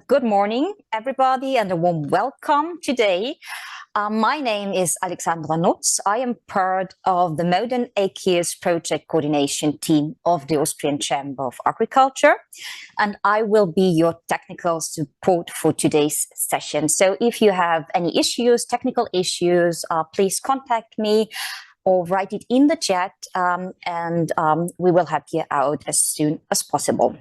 Good morning, everybody, and a warm welcome today. My name is Alexandra Nutz. I am part of the modernAKIS project coordination team of the Austrian Chamber of Agriculture, and I will be your technical support for today's session. So if you have any issues, technical issues, please contact me or write it in the chat, and we will help you out as soon as possible.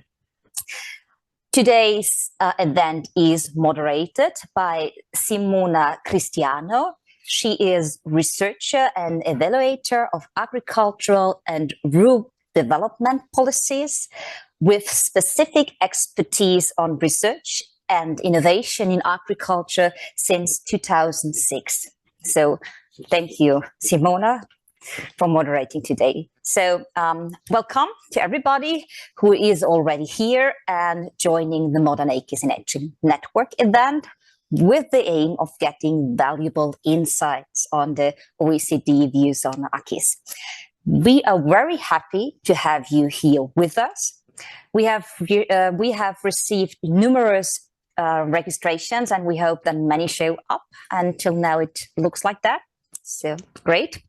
Today's event is moderated by Simona Cristiano. She is researcher and evaluator of agricultural and rural development policies with specific expertise on research and innovation in agriculture since 2006. So thank you, Simona, for moderating today. So welcome to everybody who is already here and joining the modernAKIS in Action Network event with the aim of getting valuable insights on the OECD views on AKIS. We are very happy to have you here with us. We have received numerous registrations, and we hope that many show up. Until now, it looks like that. So great.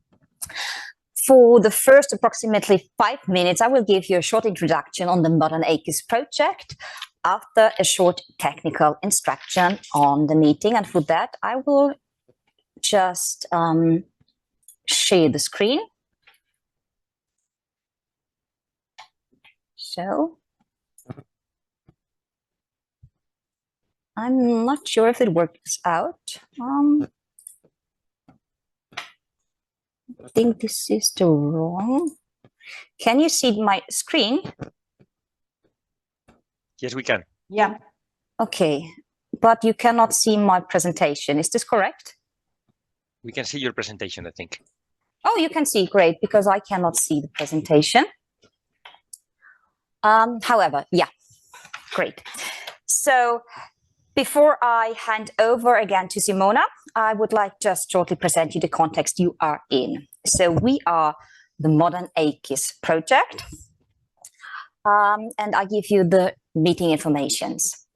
For the first approximately 5 minutes, I will give you a short introduction on the modernAKIS project after a short technical instruction on the meeting. And for that, I will just share the screen. So I'm not sure if it works out. I think this is the wrong. Can you see my screen? Yes, we can. Yeah. Okay, but you cannot see my presentation. Is this correct? We can see your presentation, I think. Oh, you can see, great, because I cannot see the presentation. However, yeah, great. So before I hand over again to Simona, I would like just shortly present you the context you are in. So we are the modernAKIS project, and I give you the meeting informations.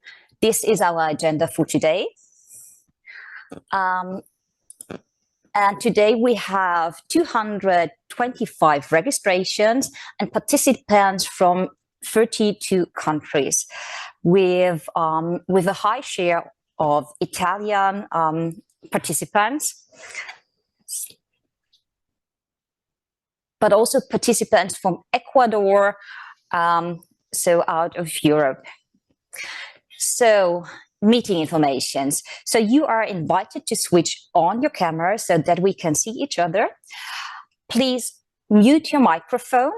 This is our agenda for today. And today we have 225 registrations and participants from 32 countries with a high share of Italian participants, but also participants from Ecuador, so out of Europe. So meeting informations. So you are invited to switch on your camera so that we can see each other. Please mute your microphone.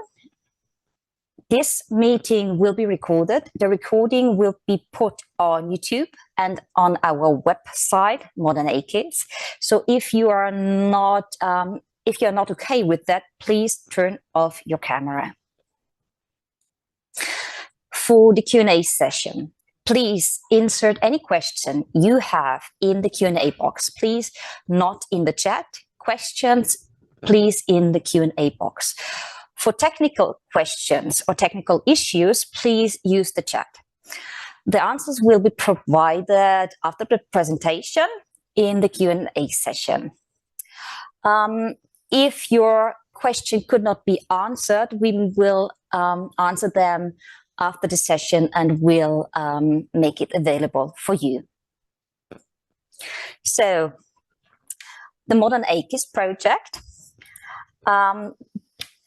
This meeting will be recorded. The recording will be put on YouTube and on our website, modernAKIS. So if you are not okay with that, please turn off your camera. For the Q&A session, please insert any question you have in the Q&A box. Please not in the chat. Questions, please in the Q&A box. For technical questions or technical issues, please use the chat. The answers will be provided after the presentation in the Q&A session. If your question could not be answered, we will answer them after the session and will make it available for you. So, the modernAKIS project.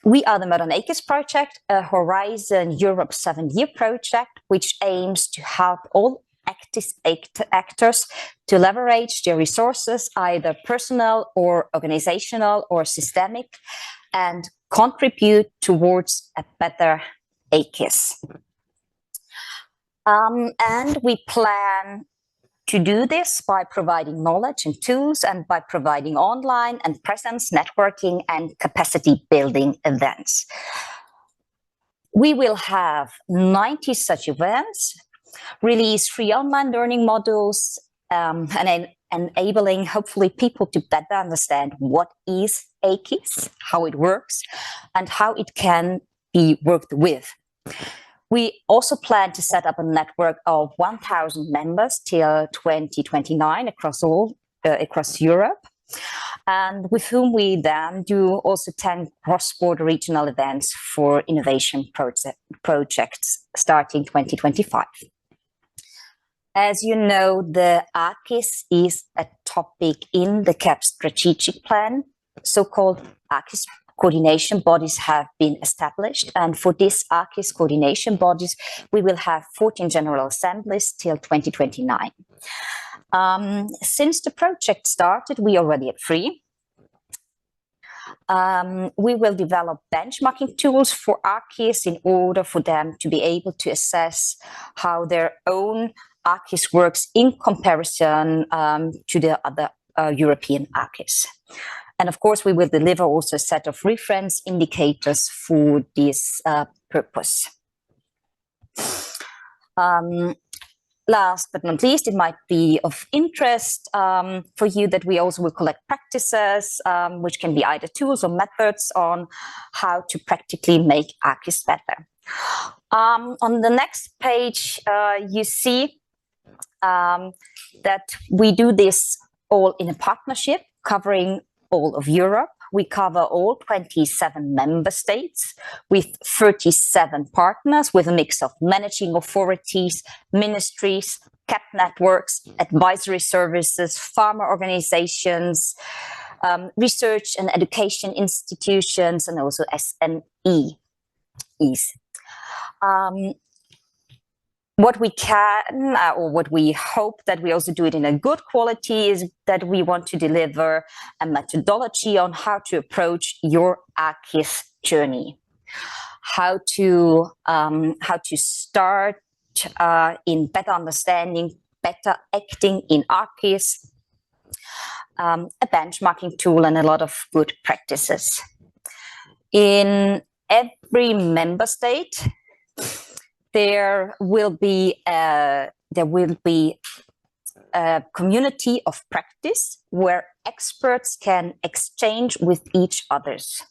We are the modernAKIS project, a Horizon Europe 7-year project, which aims to help all actors to leverage their resources, either personal or organizational or systemic, and contribute towards a better AKIS. And we plan to do this by providing knowledge and tools and by providing online and presence, networking and capacity building events. We will have 90 such events, release free online learning modules, and enabling hopefully people to better understand what is AKIS, how it works, and how it can be worked with. We also plan to set up a network of 1,000 members till 2029 across Europe, and with whom we then do also 10 cross-border regional events for innovation projects starting 2025. As you know, the AKIS is a topic in the CAP strategic plan. So-called AKIS coordination bodies have been established, and for these AKIS coordination bodies, we will have 14 general assemblies till 2029. Since the project started, we already had 3. We will develop benchmarking tools for AKIS in order for them to be able to assess how their own AKIS works in comparison to the other European AKIS. And of course, we will deliver also a set of reference indicators for this purpose. Last but not least, it might be of interest for you that we also will collect practices, which can be either tools or methods on how to practically make AKIS better. On the next page, you see that we do this all in a partnership covering all of Europe. We cover all 27 member states with 37 partners, with a mix of managing authorities, ministries, CAP networks, advisory services, farmer organizations, research and education institutions, and also SMEs. What we can, or what we hope that we also do it in a good quality, is that we want to deliver a methodology on how to approach your AKIS journey, how to start in better understanding, better acting in AKIS, a benchmarking tool, and a lot of good practices. In every member state, there will be a community of practice where experts can exchange with each others.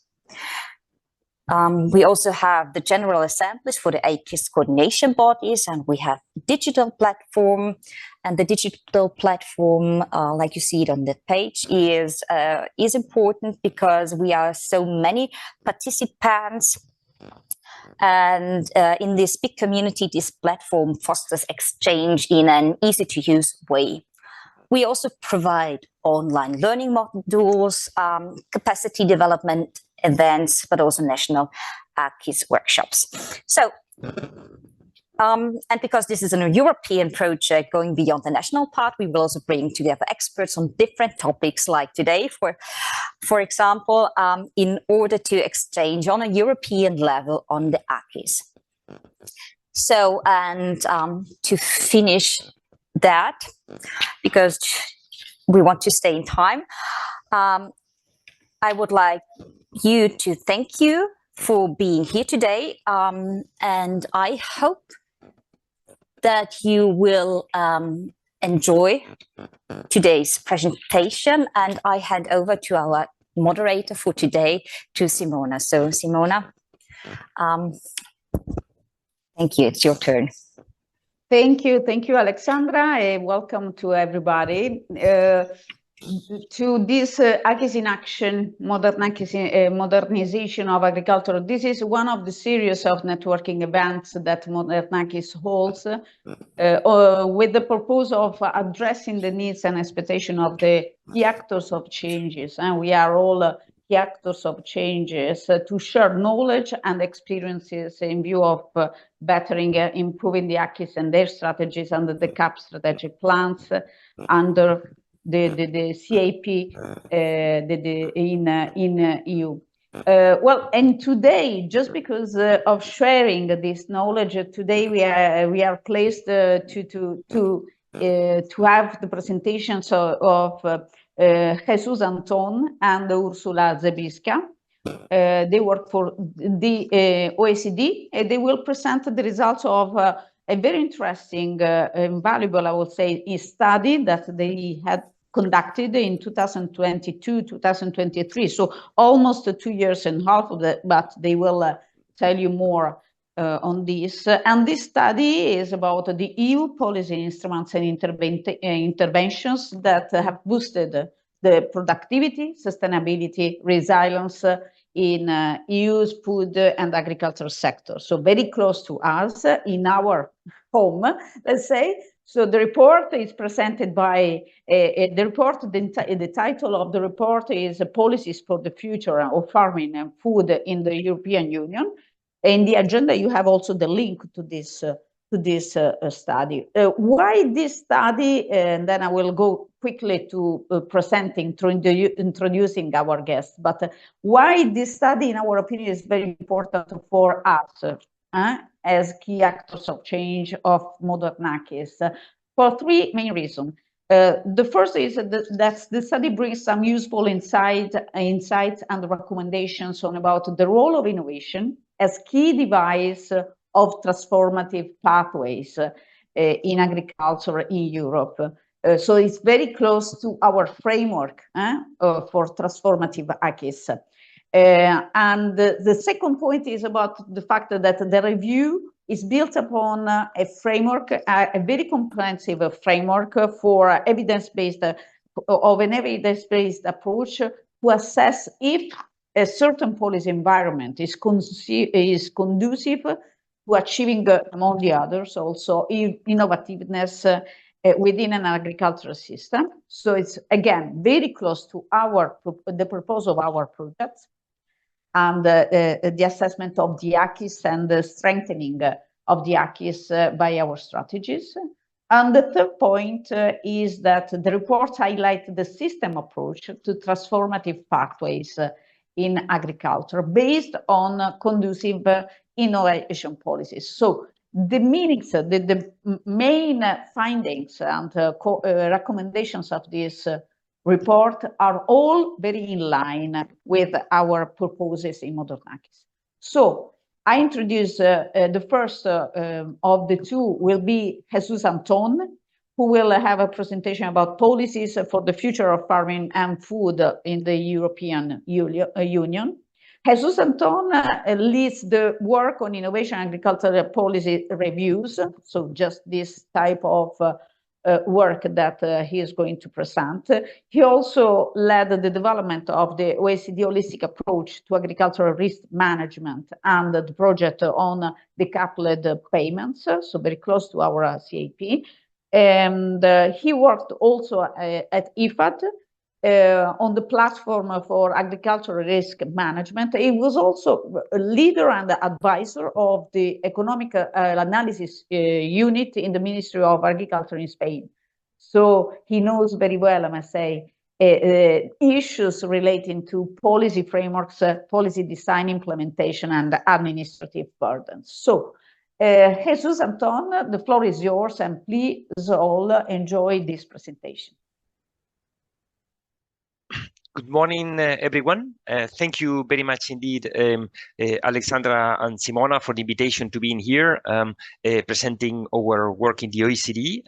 We also have the general assemblies for the AKIS coordination bodies, and we have digital platform. And the digital platform, like you see it on the page, is important because we are so many participants. And in this big community, this platform fosters exchange in an easy-to-use way. We also provide online learning modules, capacity development events, but also national AKIS workshops. So, and because this is a European project going beyond the national part, we will also bring together experts on different topics like today, for example, in order to exchange on a European level on the AKIS. So, and to finish that, because we want to stay in time, I would like you to thank you for being here today, and I hope that you will enjoy today's presentation, and I hand over to our moderator for today, to Simona. So Simona, thank you, it's your turn. Thank you, Alexandra. Welcome to everybody. To this AKIS in Action, Modernization of Agriculture. This is one of the series of networking events that modernAKIS holds with the purpose of addressing the needs and expectations of the key actors of changes. And we are all key actors of changes to share knowledge and experiences in view of bettering, improving the AKIS and their strategies under the CAP strategic plans, under the CAP in EU. Well, and today, just because of sharing this knowledge, today we are pleased to have the presentations of Jesus Antón and Urszula Ziebinska. They work for the OECD, and they will present the results of a very interesting and valuable, I would say, study that they had conducted in 2022-2023, so almost 2 years and a half of that, but they will tell you more on this. And this study is about the EU policy instruments and interventions that have boosted the productivity, sustainability, resilience in EU's food and agriculture sector. So very close to us in our home, let's say. So the report is presented by the title of the report is Policies for the Future of Farming and Food in the European Union. In the agenda, you have also the link to this study. Why this study? And then I will go quickly to introducing our guests. But why this study, in our opinion, is very important for us as key actors of change of modernAKIS, for three main reasons. The first is that the study brings some useful insights and recommendations on about the role of innovation as key device of transformative pathways in agriculture in Europe. So it's very close to our framework for transformative AKIS. And the second point is about the fact that the review is built upon a framework, a very comprehensive framework for evidence-based approach to assess if a certain policy environment is conducive to achieving, among the others, also innovativeness within an agricultural system. So it's, again, very close to the purpose of our projects and the assessment of the AKIS and the strengthening of the AKIS by our strategies. And the third point is that the report highlights the system approach to transformative pathways in agriculture based on conducive innovation policies. So the meanings, the main findings and recommendations of this report are all very in line with our purposes in modernAKIS. So I introduce the first of the two will be Jesus Antón, who will have a presentation about policies for the future of farming and food in the European Union. Jesus Antón leads the work on innovation agricultural policy reviews, so just this type of work that he is going to present. He also led the development of the OECD holistic approach to agricultural risk management and the project on decoupled payments, so very close to our CAP. And he worked also at IFAD on the platform for agricultural risk management. He was also a leader and advisor of the economic analysis unit in the Ministry of Agriculture in Spain. So he knows very well, I must say, issues relating to policy frameworks, policy design, implementation, and administrative burdens. So Jesus Antón, the floor is yours, and please all enjoy this presentation. Good morning, everyone. Thank you very much indeed, Alexandra and Simona, for the invitation to be in here, presenting our work in the OECD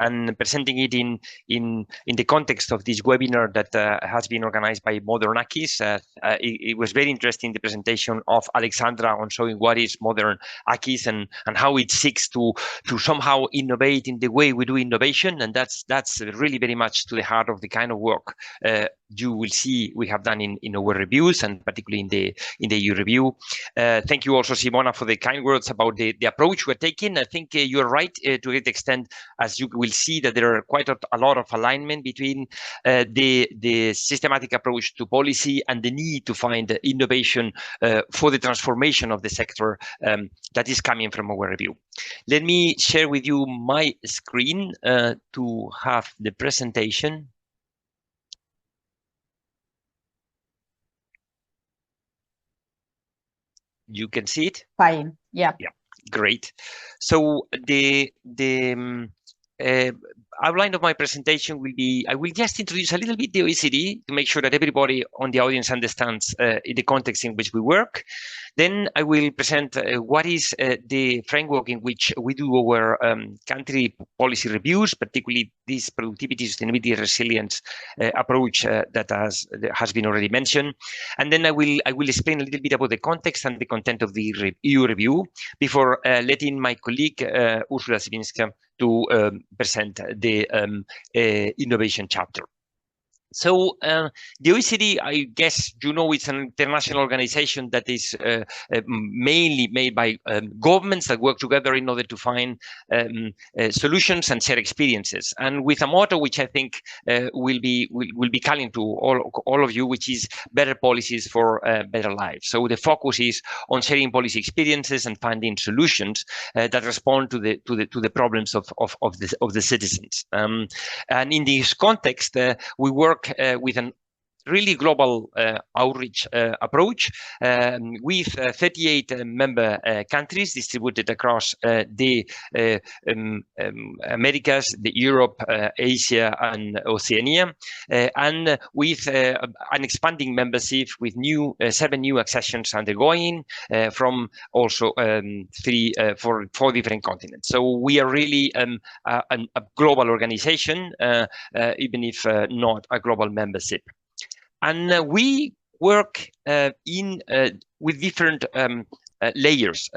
and presenting it in the context of this webinar that has been organized by modernAKIS. It was very interesting, the presentation of Alexandra on showing what is modernAKIS and how it seeks to somehow innovate in the way we do innovation, and that's really very much to the heart of the kind of work you will see we have done in our reviews, and particularly in the EU review. Thank you also, Simona, for the kind words about the approach we're taking. I think you're right to a great extent, as you will see that there are quite a lot of alignment between the systematic approach to policy and the need to find innovation for the transformation of the sector that is coming from our review. Let me share with you my screen to have the presentation. You can see it? Fine. Yeah. Yeah. Great. So the outline of my presentation will be, I will just introduce a little bit the OECD to make sure that everybody on the audience understands the context in which we work. Then I will present what is the framework in which we do our country policy reviews, particularly this productivity, sustainability, resilience approach that has been already mentioned. And then I will explain a little bit about the context and the content of the EU review before letting my colleague Urszula Ziebinska to present the innovation chapter. So the OECD, I guess you know, it's an international organization that is mainly made by governments that work together in order to find solutions and share experiences, and with a motto which I think will be calling to all of you, which is better policies for better lives. So the focus is on sharing policy experiences and finding solutions that respond to the problems of the citizens. And in this context, we work with an really global outreach approach with 38 member countries distributed across the Americas, the Europe, Asia, and Oceania, and with an expanding membership with 7 new accessions undergoing from also 4 different continents. So we are really a global organization, even if not a global membership. And we work with different layers.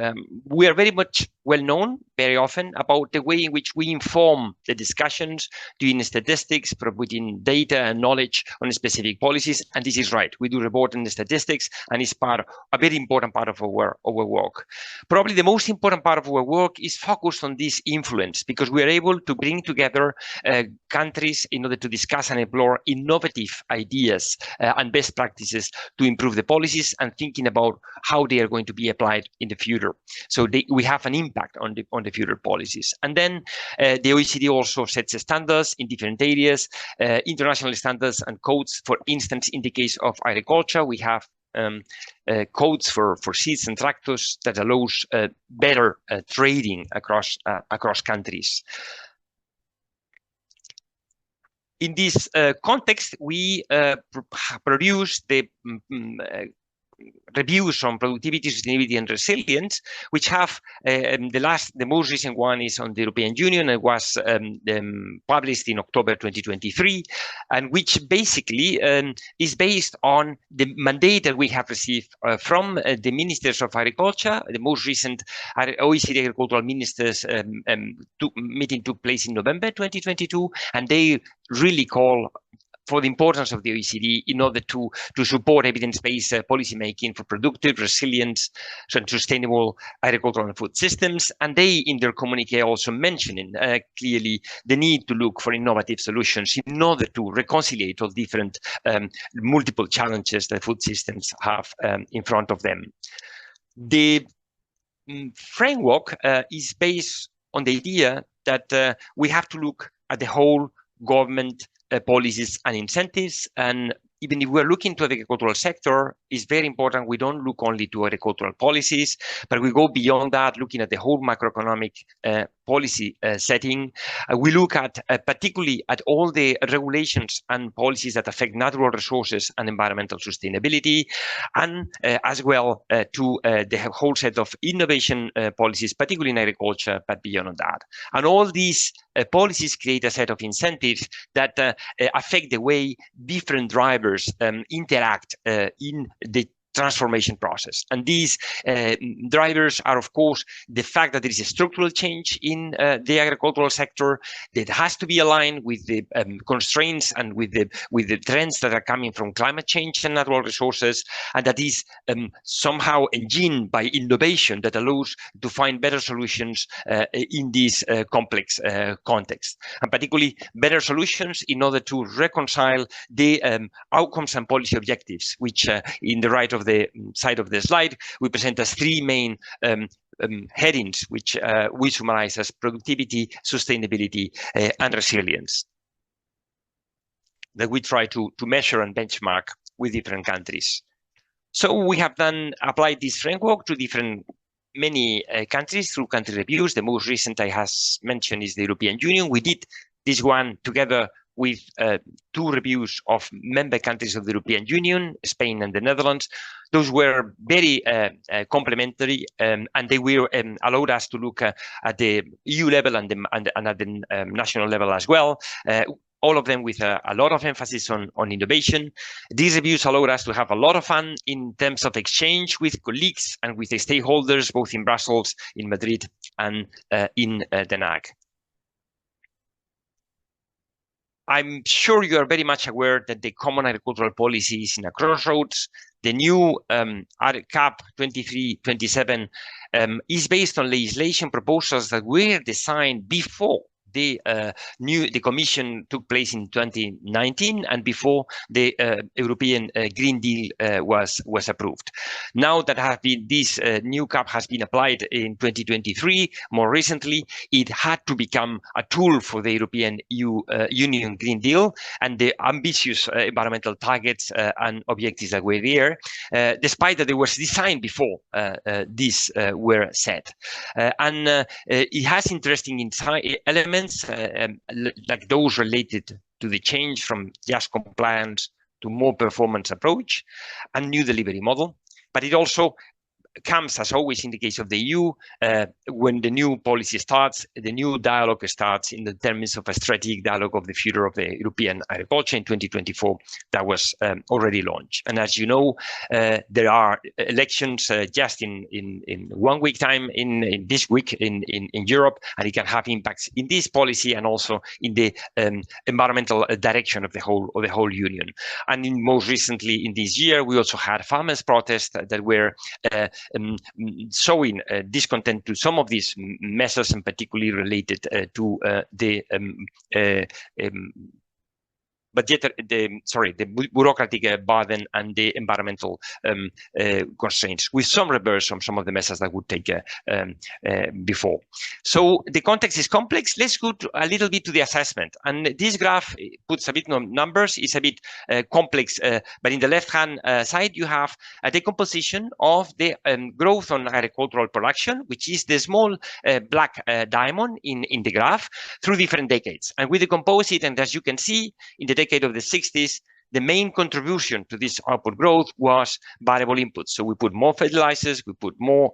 We are very much well known very often about the way in which we inform the discussions, doing statistics, putting data and knowledge on specific policies. And this is right. We do report on the statistics, and it's a very important part of our work. Probably the most important part of our work is focused on this influence, because we are able to bring together countries in order to discuss and explore innovative ideas and best practices to improve the policies, and thinking about how they are going to be applied in the future. So we have an impact on the future policies. And then the OECD also sets standards in different areas, international standards and codes. For instance, in the case of agriculture, we have codes for seeds and tractors that allows better trading across countries. In this context, we produce the reviews on productivity, sustainability, and resilience, which have the most recent one is on the European Union. It was published in October 2023, and which basically is based on the mandate that we have received from the ministers of agriculture. The most recent OECD agricultural ministers meeting took place in November 2022, and they really call for the importance of the OECD in order to support evidence-based policymaking for productive, resilient, and sustainable agricultural and food systems. And they, in their communique, also mentioning clearly the need to look for innovative solutions in order to reconcile all different multiple challenges that food systems have in front of them. The framework is based on the idea that we have to look at the whole government policies and incentives. And even if we're looking to the agricultural sector, it's very important we don't look only to agricultural policies, but we go beyond that, looking at the whole macroeconomic policy setting. We look at particularly at all the regulations and policies that affect natural resources and environmental sustainability, and as well to the whole set of innovation policies, particularly in agriculture, but beyond that. And all these policies create a set of incentives that affect the way different drivers interact in the transformation process. And these drivers are, of course, the fact that there is a structural change in the agricultural sector that has to be aligned with the constraints and with the trends that are coming from climate change and natural resources, and that is somehow engineered by innovation that allows to find better solutions in this complex context, and particularly better solutions in order to reconcile the outcomes and policy objectives, which in the right of the side of the slide, we present as 3 main headings, which we summarize as productivity, sustainability, and resilience, that we try to measure and benchmark with different countries. So we have then applied this framework to different many countries through country reviews. The most recent I has mentioned is the European Union. We did this one together with 2 reviews of member countries of the European Union, Spain and the Netherlands. Those were very complementary, and they were allowed us to look at the EU level and at the national level as well. All of them with a lot of emphasis on innovation. These reviews allowed us to have a lot of fun in terms of exchange with colleagues and with the stakeholders, both in Brussels, in Madrid, and in Den Haag. I'm sure you are very much aware that the common agricultural policy is in a crossroads. The new CAP 23-27 is based on legislation proposals that were designed before the Commission took place in 2019 and before the European Green Deal was approved. Now that this new CAP has been applied in 2023, more recently, it had to become a tool for the European Union Green Deal and the ambitious environmental targets and objectives that were there, despite that they were designed before these were set. It has interesting elements like those related to the change from just compliance to more performance approach and new delivery model. But it also comes, as always in the case of the EU, when the new policy starts, the new dialogue starts in the terms of a strategic dialogue of the future of the European agriculture in 2024 that was already launched. And as you know, there are elections just in 1 week time in this week in Europe, and it can have impacts in this policy and also in the environmental direction of the whole union. And most recently in this year, we also had farmers' protests that were showing discontent to some of these measures, and particularly related to the bureaucratic burden and the environmental constraints, with some reverse from some of the measures that would take before. So the context is complex. Let's go a little bit to the assessment. And this graph puts a bit of numbers. It's a bit complex, but in the left-hand side, you have a decomposition of the growth on agricultural production, which is the small black diamond in the graph, through different decades. And we decompose it, and as you can see, in the decade of the 60s, the main contribution to this output growth was variable inputs. So we put more fertilizers, we put more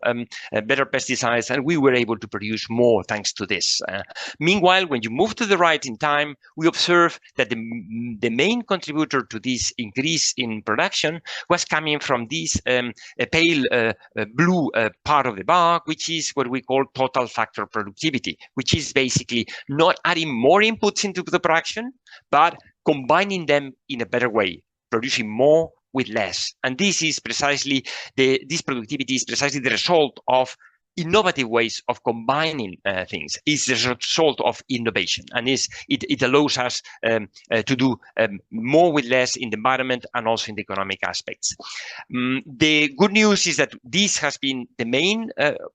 better pesticides, and we were able to produce more thanks to this. Meanwhile, when you move to the right in time, we observe that the main contributor to this increase in production was coming from this pale blue part of the bar, which is what we call total factor productivity, which is basically not adding more inputs into the production, but combining them in a better way, producing more with less. And this is precisely this productivity is precisely the result of innovative ways of combining things. Is the result of innovation, and it allows us to do more with less in the environment and also in the economic aspects. The good news is that this has been the main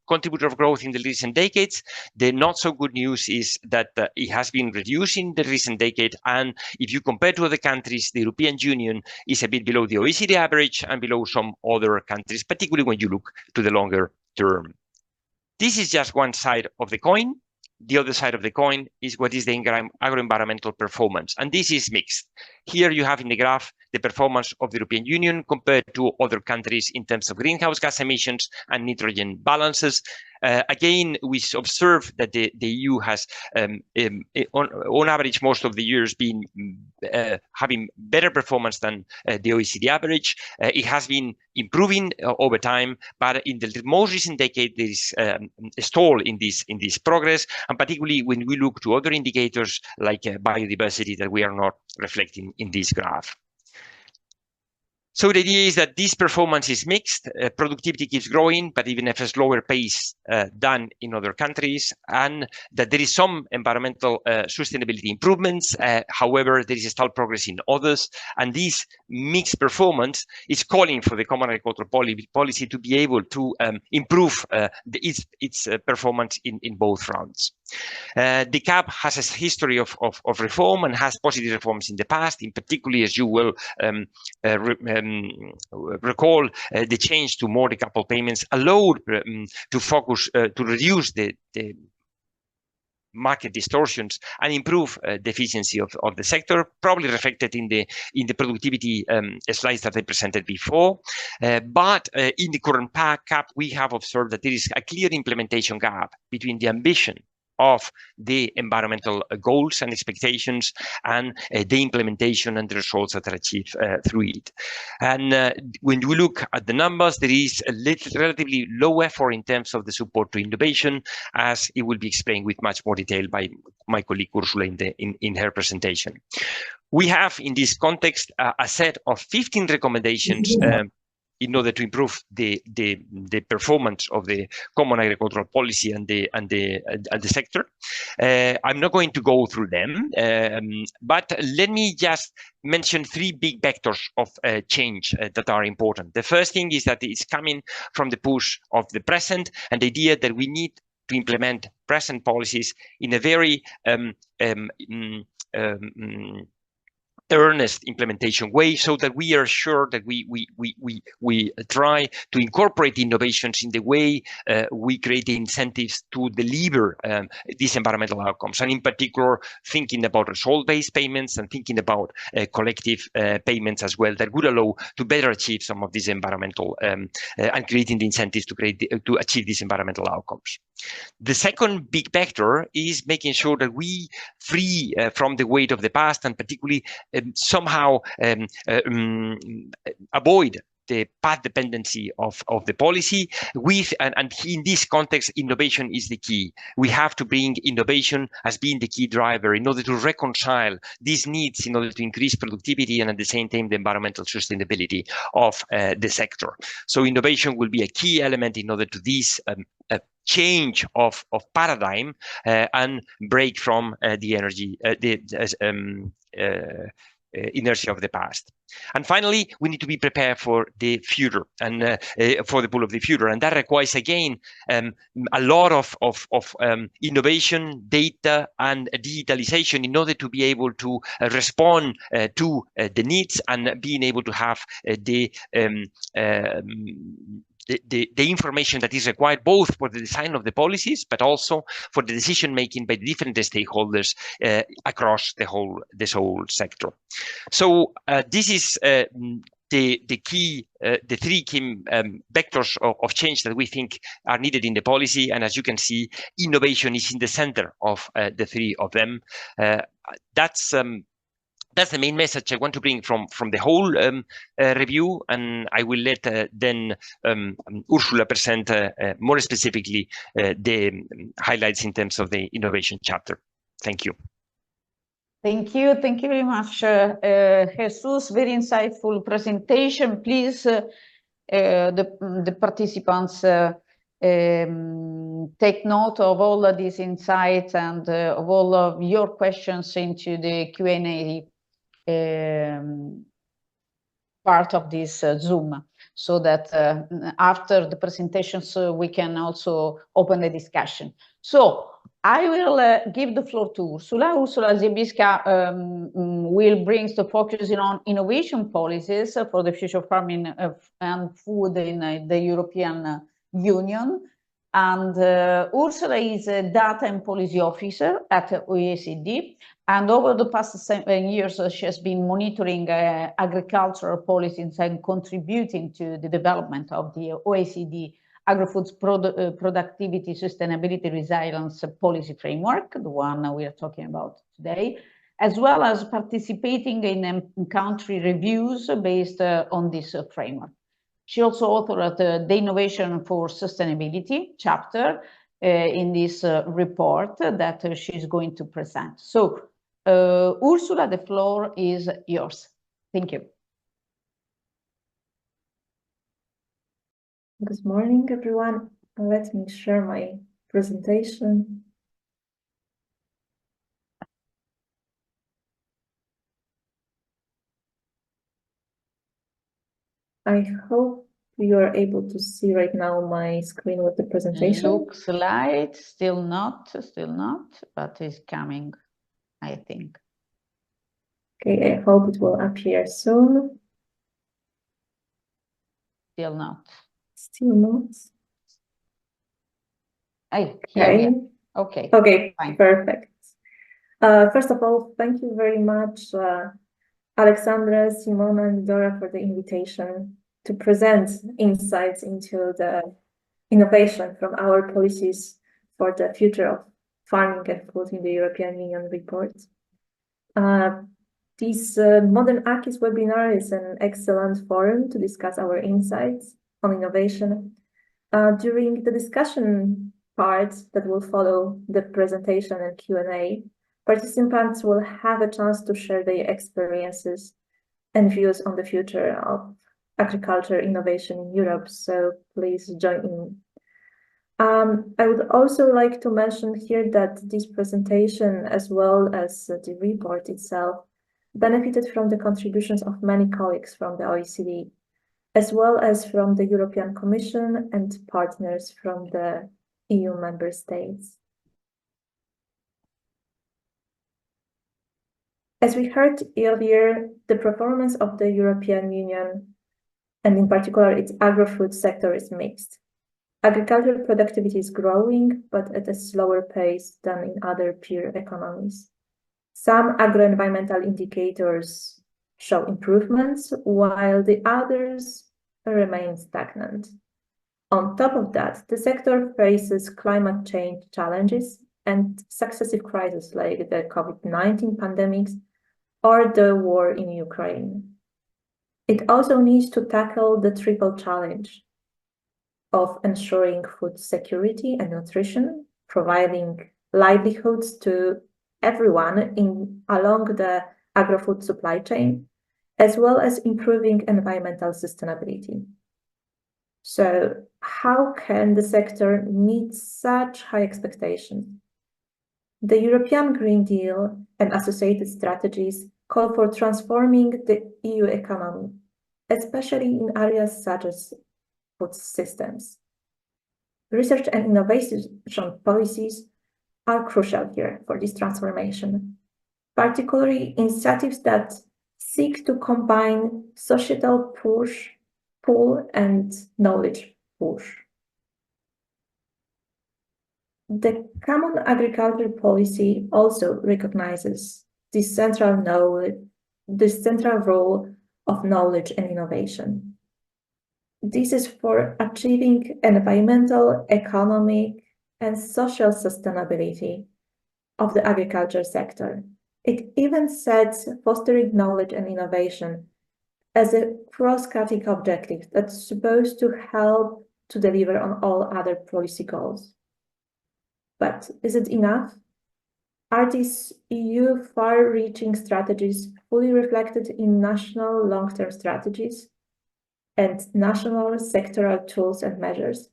contributor of growth in the recent decades. The not so good news is that it has been reduced in the recent decade, and if you compare to other countries, the European Union is a bit below the OECD average and below some other countries, particularly when you look to the longer term. This is just one side of the coin. The other side of the coin is what is the agro-environmental performance, and this is mixed. Here you have in the graph the performance of the European Union compared to other countries in terms of greenhouse gas emissions and nitrogen balances. Again, we observe that the EU has, on average, most of the years been having better performance than the OECD average. It has been improving over time, but in the most recent decade, there is a stall in this progress, and particularly when we look to other indicators like biodiversity that we are not reflecting in this graph. So the idea is that this performance is mixed. Productivity keeps growing, but even at a slower pace than in other countries, and that there is some environmental sustainability improvements. However, there is still progress in others, and this mixed performance is calling for the common agricultural policy to be able to improve its performance in both fronts. The CAP has a history of reform and has positive reforms in the past. In particular, as you will recall, the change to more decoupled payments allowed to focus to reduce the market distortions and improve the efficiency of the sector, probably reflected in the productivity slides that I presented before. But in the current CAP, we have observed that there is a clear implementation gap between the ambition of the environmental goals and expectations and the implementation and the results that are achieved through it. And when we look at the numbers, there is a relatively low effort in terms of the support to innovation, as it will be explained with much more detail by my colleague Urszula in her presentation. We have, in this context, a set of 15 recommendations in order to improve the performance of the common agricultural policy and the sector. I'm not going to go through them, but let me just mention 3 big vectors of change that are important. The first thing is that it's coming from the push of the present and the idea that we need to implement present policies in a very earnest implementation way, so that we are sure that we try to incorporate innovations in the way we create the incentives to deliver these environmental outcomes, and in particular thinking about result-based payments and thinking about collective payments as well, that would allow to better achieve some of these environmental and creating the incentives to achieve these environmental outcomes. The second big vector is making sure that we free from the weight of the past, and particularly somehow avoid the path dependency of the policy. And in this context, innovation is the key. We have to bring innovation as being the key driver in order to reconcile these needs, in order to increase productivity and at the same time the environmental sustainability of the sector. So innovation will be a key element in order to this change of paradigm and break from the inertia of the past. And finally, we need to be prepared for the future and for the pull of the future. And that requires, again, a lot of innovation, data, and digitalization in order to be able to respond to the needs and being able to have the information that is required both for the design of the policies, but also for the decision making by the different stakeholders across this whole sector. So this is the 3 key vectors of change that we think are needed in the policy. And as you can see, innovation is in the center of the 3 of them. That's the main message I want to bring from the whole review, and I will let then Urszula present more specifically the highlights in terms of the innovation chapter. Thank you. Thank you very much, Jesus. Very insightful presentation. Please, the participants take note of all of these insights and of all of your questions into the Q&A part of this Zoom, so that after the presentations we can also open the discussion. So I will give the floor to Urszula. Urszula Ziebinska will bring the focus on innovation policies for the future farming and food in the European Union. And Urszula is a Data and Policy Officer at OECD. And over the past 7 years, she has been monitoring agricultural policies and contributing to the development of the OECD Agri-Foods Productivity, Sustainability, Resilience Policy Framework, the one we are talking about today, as well as participating in country reviews based on this framework. She also authored the Innovation for Sustainability chapter in this report that she's going to present. So, Urszula, the floor is yours. Thank you. Good morning, everyone. Let me share my presentation. I hope you are able to see right now my screen with the presentation. Looks like still not, but it's coming, I think. Okay, I hope it will appear soon. Still not. Still not. Okay. Okay. Okay, fine. Perfect. First of all, thank you very much, Alexandra, Simona, and Dora for the invitation to present insights into the innovation from our policies for the future of farming and food in the European Union report. This modernAKIS webinar is an excellent forum to discuss our insights on innovation. During the discussion part that will follow the presentation and Q&A, participants will have a chance to share their experiences and views on the future of agriculture innovation in Europe, so please join in. I would also like to mention here that this presentation, as well as the report itself, benefited from the contributions of many colleagues from the OECD, as well as from the European Commission and partners from the EU member states. As we heard earlier, the performance of the European Union, and in particular its agri-food sector, is mixed. Agricultural productivity is growing, but at a slower pace than in other peer economies. Some agro-environmental indicators show improvements, while the others remain stagnant. On top of that, the sector faces climate change challenges and successive crises like the COVID-19 pandemics or the war in Ukraine. It also needs to tackle the triple challenge of ensuring food security and nutrition, providing livelihoods to everyone along the agri-food supply chain, as well as improving environmental sustainability. So how can the sector meet such high expectations? The European Green Deal and associated strategies call for transforming the EU economy, especially in areas such as food systems. Research and innovation policies are crucial here for this transformation, particularly initiatives that seek to combine societal pull and knowledge push. The Common Agriculture Policy also recognizes this central role of knowledge and innovation. This is for achieving environmental, economic, and social sustainability of the agriculture sector. It even sets fostering knowledge and innovation as a cross-cutting objective that's supposed to help to deliver on all other policy goals. But is it enough? Are these EU far-reaching strategies fully reflected in national long-term strategies and national sectoral tools and measures?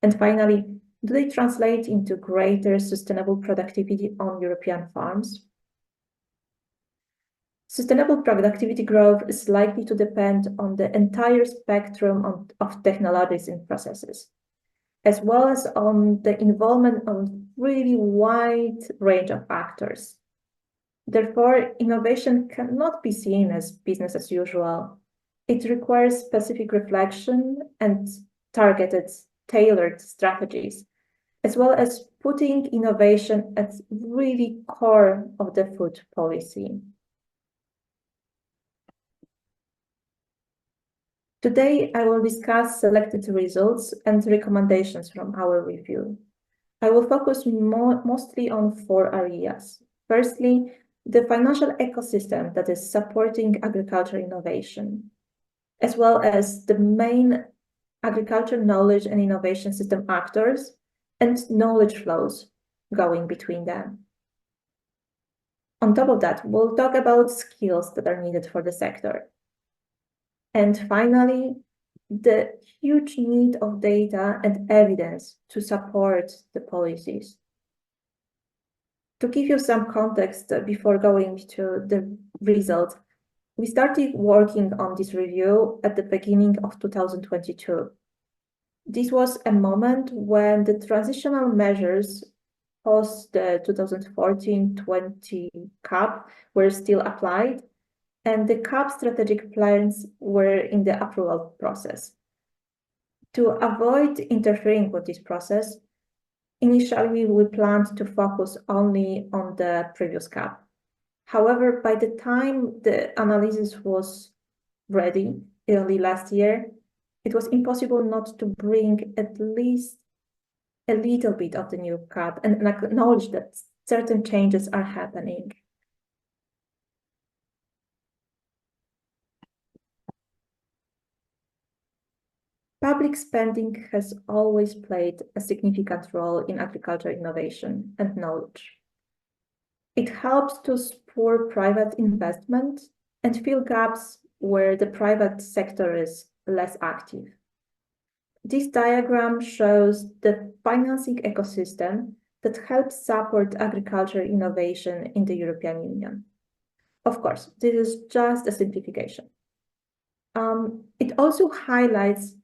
And finally, do they translate into greater sustainable productivity on European farms? Sustainable productivity growth is likely to depend on the entire spectrum of technologies and processes, as well as on the involvement of really wide range of actors. Therefore, innovation cannot be seen as business as usual. It requires specific reflection and targeted, tailored strategies, as well as putting innovation at really core of the food policy. Today, I will discuss selected results and recommendations from our review. I will focus mostly on 4 areas. Firstly, the financial ecosystem that is supporting agriculture innovation, as well as the main agriculture knowledge and innovation system actors and knowledge flows going between them. On top of that, we'll talk about skills that are needed for the sector. And finally, the huge need of data and evidence to support the policies. To give you some context before going to the results, We started working on this review at the beginning of 2022. This was a moment when the transitional measures post the 2014-20 CAP were still applied, and the CAP strategic plans were in the approval process. To avoid interfering with this process, initially we planned to focus only on the previous CAP. However, by the time the analysis was ready early last year, it was impossible not to bring at least a little bit of the new CAP and acknowledge that certain changes are happening. Public spending has always played a significant role in agriculture innovation and knowledge. It helps to spur private investment and fill gaps where the private sector is less active. This diagram shows the financing ecosystem that helps support agriculture innovation in the European Union. Of course, this is just a simplification. It also highlights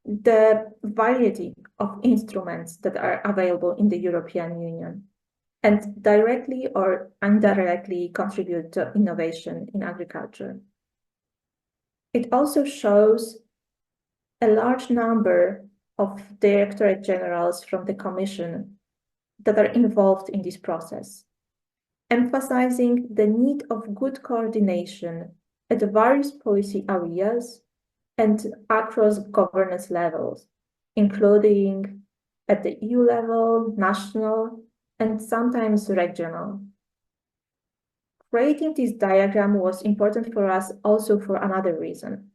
the variety of instruments that are available in the European Union and directly or indirectly contribute to innovation in agriculture. It also shows a large number of directorate generals from the Commission that are involved in this process, emphasizing the need of good coordination at the various policy areas and across governance levels, including at the EU level, national, and sometimes regional. Creating this diagram was important for us also for another reason.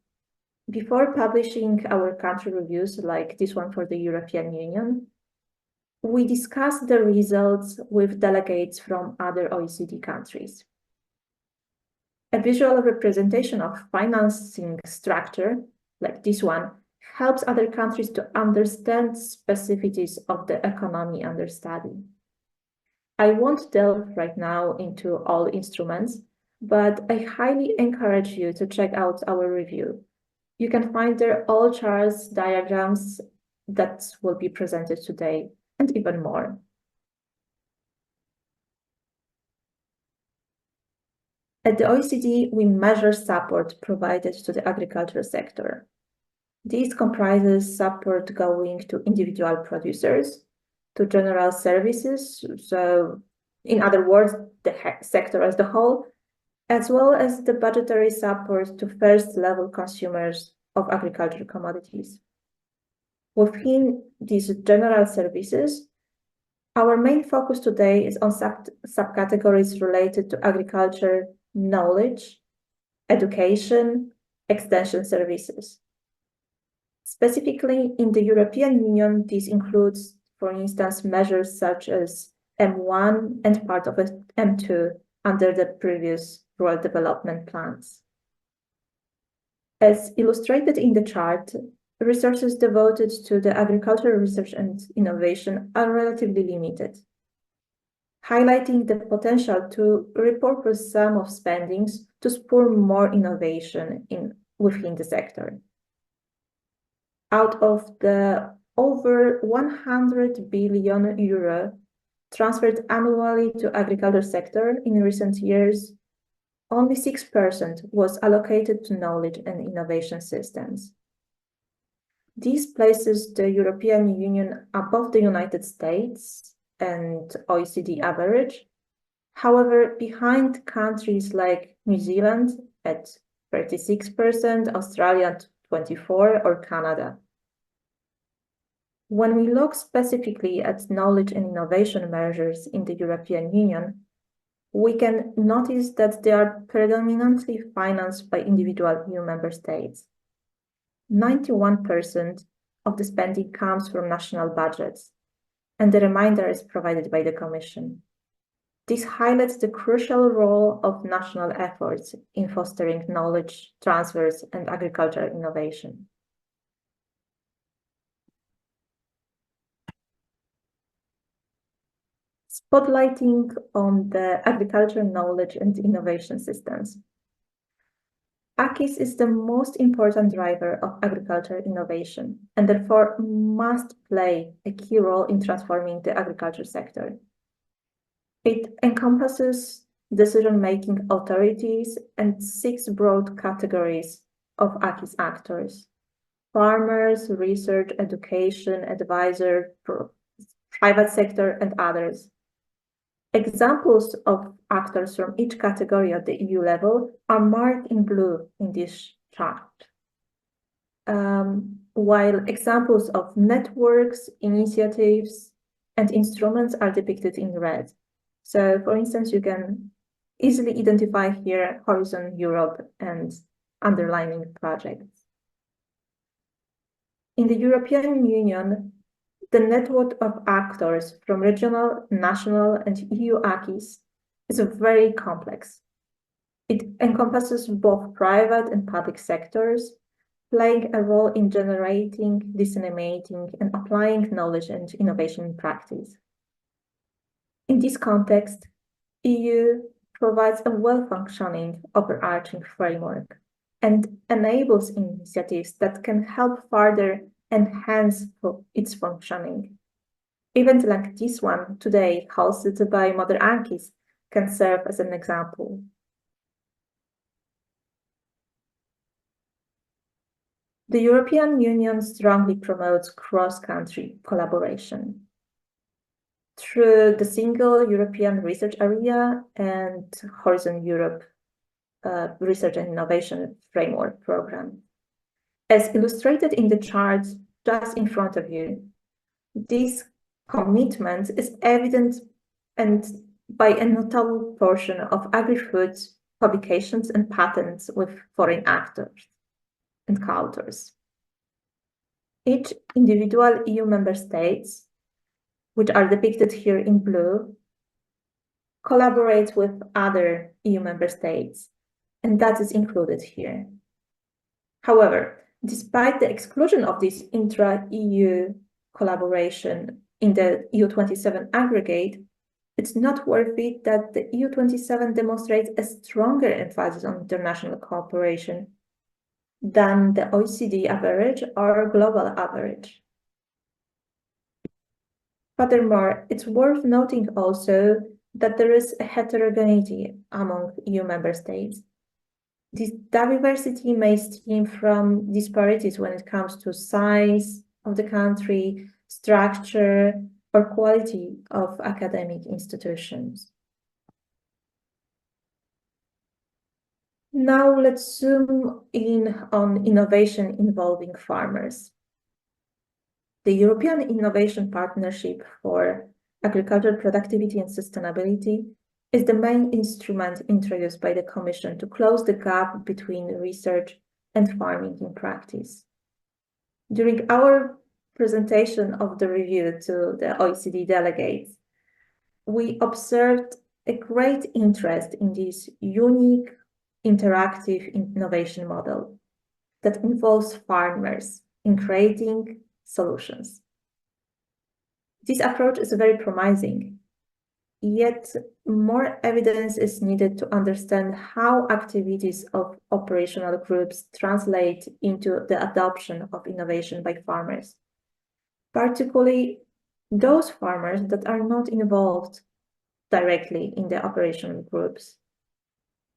Before publishing our country reviews like this one for the European Union, we discussed the results with delegates from other OECD countries. A visual representation of financing structure, like this one, helps other countries to understand specificities of the economy under study. I won't delve right now into all instruments, but I highly encourage you to check out our review. You can find there all charts, diagrams that will be presented today, and even more. At the OECD, we measure support provided to the agricultural sector. This comprises support going to individual producers, to general services, so in other words, the sector as the whole, as well as the budgetary support to first-level consumers of agricultural commodities. Within these general services, our main focus today is on subcategories related to agriculture, knowledge, education, extension services. Specifically, in the European Union, this includes, for instance, measures such as M1 and part of M2 under the previous rural development plans. As illustrated in the chart, resources devoted to the agricultural research and innovation are relatively limited, highlighting the potential to repurpose some of spendings to spur more innovation within the sector. Out of the over 100 billion euro transferred annually to agriculture sector in recent years, only 6% was allocated to knowledge and innovation systems. This places the European Union above the United States and OECD average, however, behind countries like New Zealand at 36%, Australia at 24%, or Canada. When we look specifically at knowledge and innovation measures in the European Union, we can notice that they are predominantly financed by individual EU member states. 91% of the spending comes from national budgets, and the remainder is provided by the Commission. This highlights the crucial role of national efforts in fostering knowledge transfers and agricultural innovation. spotlighting on the agriculture knowledge and innovation systems. AKIS is the most important driver of agriculture innovation and therefore must play a key role in transforming the agriculture sector. It encompasses decision-making authorities and 6 broad categories of AKIS actors: farmers, research, education, advisor, private sector, and others. Examples of actors from each category at the EU level are marked in blue in this chart, while examples of networks, initiatives, and instruments are depicted in red. So, for instance, you can easily identify here Horizon Europe and underlining projects. In the European Union, the network of actors from regional, national, and EU AKIS is very complex. It encompasses both private and public sectors, playing a role in generating, disseminating, and applying knowledge and innovation in practice. In this context, EU provides a well-functioning overarching framework and enables initiatives that can help further enhance its functioning. Events like this one today, hosted by modernAKIS, can serve as an example. The European Union strongly promotes cross-country collaboration through the Single European Research Area and Horizon Europe Research and Innovation Framework Program. As illustrated in the charts just in front of you, this commitment is evident and by a notable portion of agri-food publications and patents with foreign actors and co-authors. Each individual EU member states, which are depicted here in blue, collaborates with other EU member states, and that is included here. However, despite the exclusion of this intra-EU collaboration in the EU27 aggregate, it's noteworthy that the EU27 demonstrates a stronger emphasis on international cooperation than the OECD average or global average. Furthermore, it's worth noting also that there is a heterogeneity among EU member states. This diversity may stem from disparities when it comes to size of the country, structure, or quality of academic institutions. Now let's zoom in on innovation involving farmers. The European Innovation Partnership for Agricultural Productivity and Sustainability is the main instrument introduced by the Commission to close the gap between research and farming in practice. During our presentation of the review to the OECD delegates, we observed a great interest in this unique, interactive innovation model that involves farmers in creating solutions. This approach is very promising, yet more evidence is needed to understand how activities of operational groups translate into the adoption of innovation by farmers, particularly those farmers that are not involved directly in the operational groups.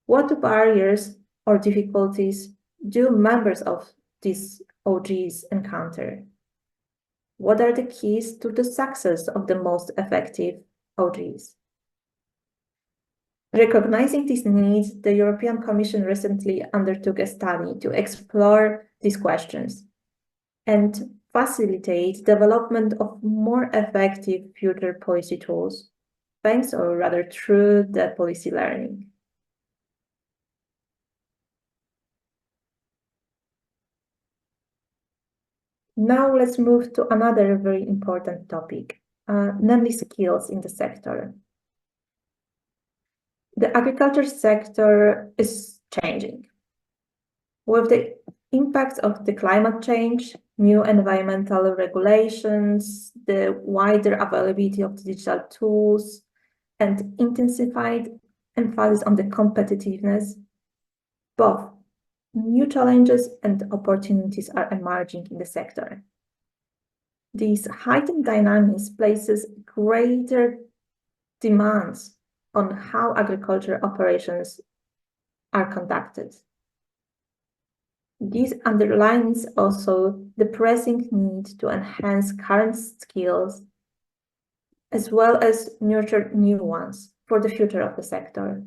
What barriers or difficulties do members of these OGs encounter? What are the keys to the success of the most effective OGs? Recognizing these needs, the European Commission recently undertook a study to explore these questions and facilitate development of more effective future policy tools, thanks or rather through the policy learning. Now let's move to another very important topic, namely skills in the sector. The agriculture sector is changing. With the impacts of the climate change, new environmental regulations, the wider availability of digital tools, and intensified emphasis on the competitiveness, both new challenges and opportunities are emerging in the sector. These heightened dynamics places greater demands on how agriculture operations are conducted. This underlines also the pressing need to enhance current skills as well as nurture new ones for the future of the sector.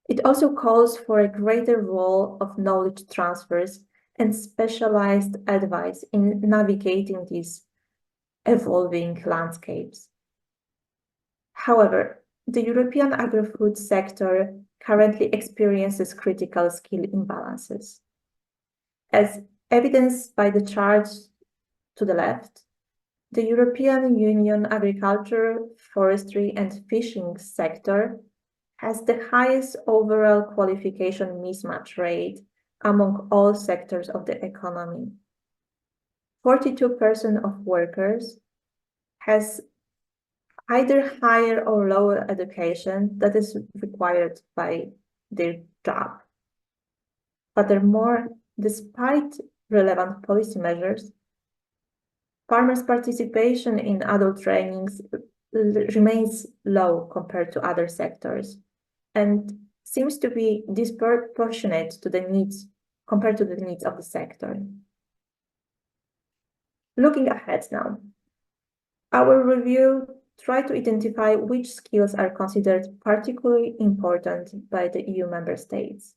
It also calls for a greater role of knowledge transfers and specialized advice in navigating these evolving landscapes. However, the European agri-food sector currently experiences critical skill imbalances. As evidenced by the chart to the left, the European Union agriculture, forestry and fishing sector has the highest overall qualification mismatch rate among all sectors of the economy. 42% of workers has either higher or lower education that is required by their job. Furthermore, despite relevant policy measures, farmers' participation in adult trainings remains low compared to other sectors and seems to be disproportionate to the needs compared to the needs of the sector. Looking ahead now, our review tried to identify which skills are considered particularly important by the EU member states.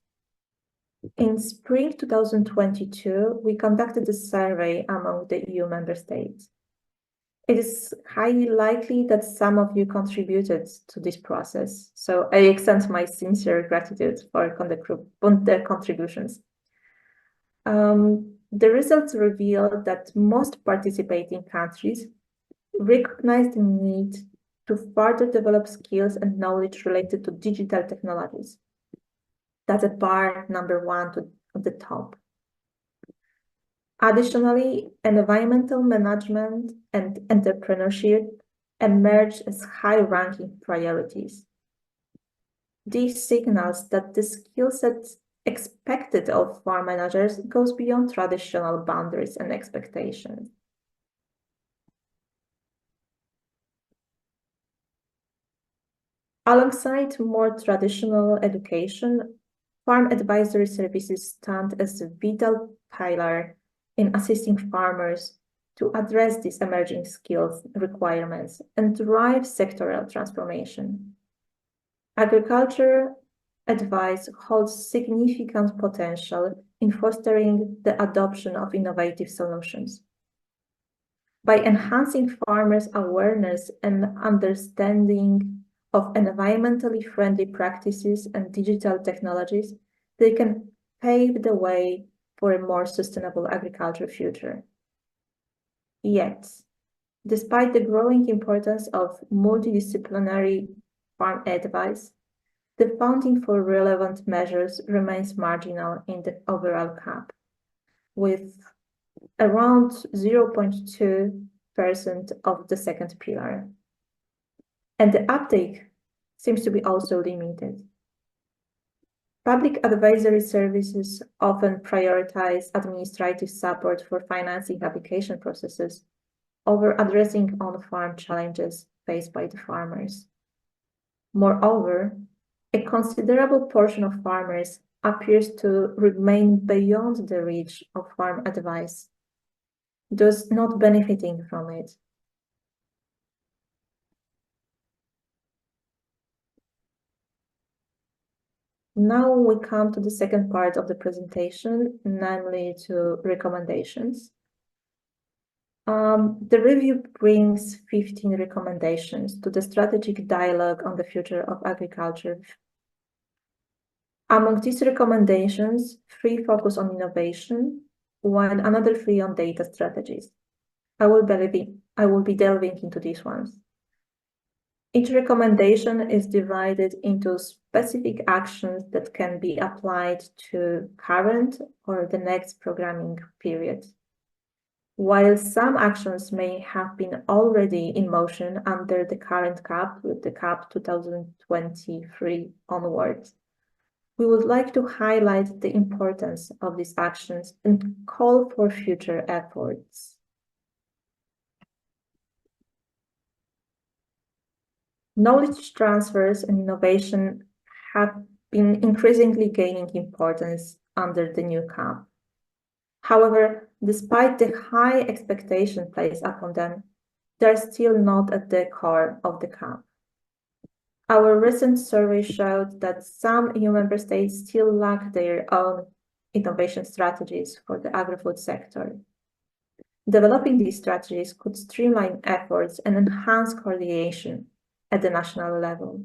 In spring 2022, we conducted a survey among the EU member states. It is highly likely that some of you contributed to this process, so I extend my sincere gratitude for their contributions. The results reveal that most participating countries recognize the need to further develop skills and knowledge related to digital technologies. That's a bar number 1 at the top. Additionally, environmental management and entrepreneurship emerge as high-ranking priorities. This signals that the skill set expected of farm managers goes beyond traditional boundaries and expectations. Alongside more traditional education, farm advisory services stand as a vital pillar in assisting farmers to address these emerging skills requirements and drive sectoral transformation. Agriculture advice holds significant potential in fostering the adoption of innovative solutions. By enhancing farmers' awareness and understanding of environmentally friendly practices and digital technologies, they can pave the way for a more sustainable agriculture future. Yet, despite the growing importance of multidisciplinary farm advice, the funding for relevant measures remains marginal in the overall CAP, with around 0.2% of the second pillar. And the uptake seems to be also limited. Public advisory services often prioritize administrative support for financing application processes over addressing on-farm challenges faced by the farmers. Moreover, a considerable portion of farmers appears to remain beyond the reach of farm advice, thus not benefiting from it. Now we come to the second part of the presentation, namely to recommendations. The review brings 15 recommendations to the strategic dialogue on the future of agriculture. Among these recommendations, 3 focus on innovation, while another 3 on data strategies. I will be delving into these ones. Each recommendation is divided into specific actions that can be applied to current or the next programming period. While some actions may have been already in motion under the current CAP, with the CAP 2023 onwards, we would like to highlight the importance of these actions and call for future efforts. Knowledge transfers and innovation have been increasingly gaining importance under the new CAP. However, despite the high expectation placed upon them, they are still not at the core of the CAP. Our recent survey showed that some EU member states still lack their own innovation strategies for the agri-food sector. Developing these strategies could streamline efforts and enhance coordination at the national level.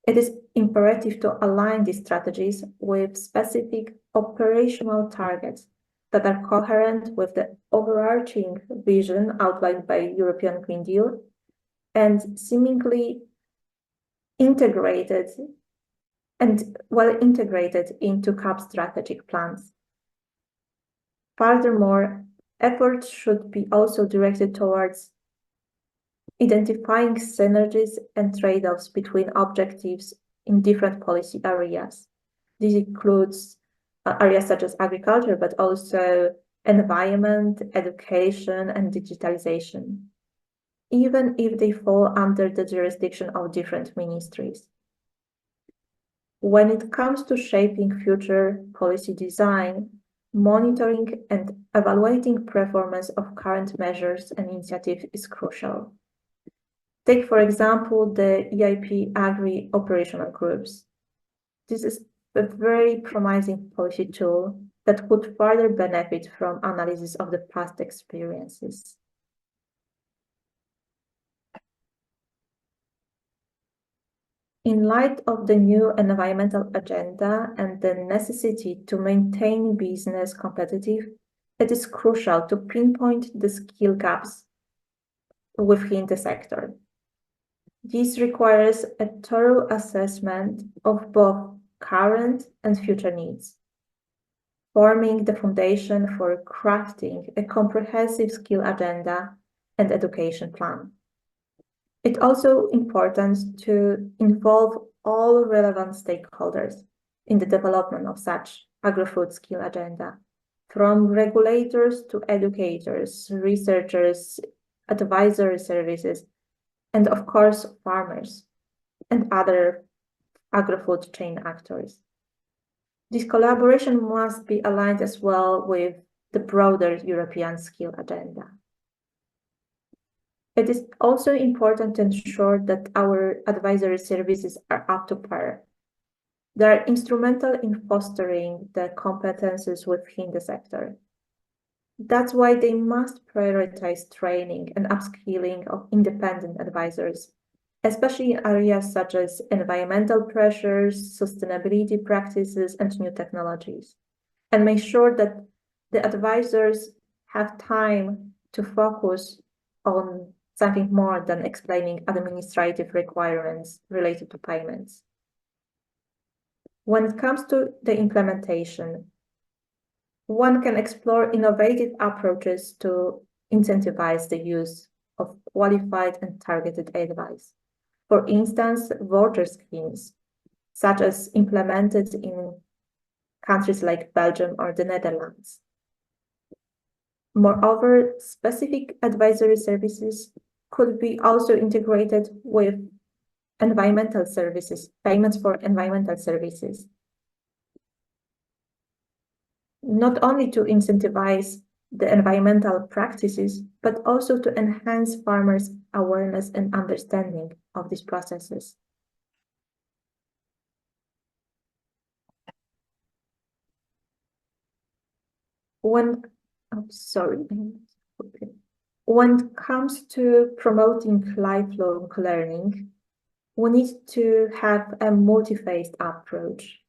It is imperative to align these strategies with specific operational targets that are coherent with the overarching vision outlined by European Green Deal and seemingly integrated and well integrated into CAP strategic plans. Furthermore, efforts should be also directed towards identifying synergies and trade-offs between objectives in different policy areas. This includes areas such as agriculture, but also environment, education, and digitalization, even if they fall under the jurisdiction of different ministries. When it comes to shaping future policy design, monitoring and evaluating performance of current measures and initiatives is crucial. Take, for example, the EIP Agri operational groups. This is a very promising policy tool that could further benefit from analysis of the past experiences. In light of the new environmental agenda and the necessity to maintain business competitive, it is crucial to pinpoint the skill gaps within the sector. This requires a thorough assessment of both current and future needs, forming the foundation for crafting a comprehensive skill agenda and education plan. It's also important to involve all relevant stakeholders in the development of such agri-food skill agenda, from regulators to educators, researchers, advisory services, and of course, farmers and other agri-food chain actors. This collaboration must be aligned as well with the broader European skill agenda. It is also important to ensure that our advisory services are up to par. They are instrumental in fostering the competences within the sector. That's why they must prioritize training and upskilling of independent advisors, especially in areas such as environmental pressures, sustainability practices, and new technologies, and make sure that the advisors have time to focus on something more than explaining administrative requirements related to payments. When it comes to the implementation, one can explore innovative approaches to incentivize the use of qualified and targeted advice. For instance, voucher schemes, such as implemented in countries like Belgium or the Netherlands. Moreover, specific advisory services could be also integrated with environmental services, payments for environmental services. Not only to incentivize the environmental practices, but also to enhance farmers' awareness and understanding of these processes. When it comes to promoting lifelong learning, we need to have a multi-phased approach.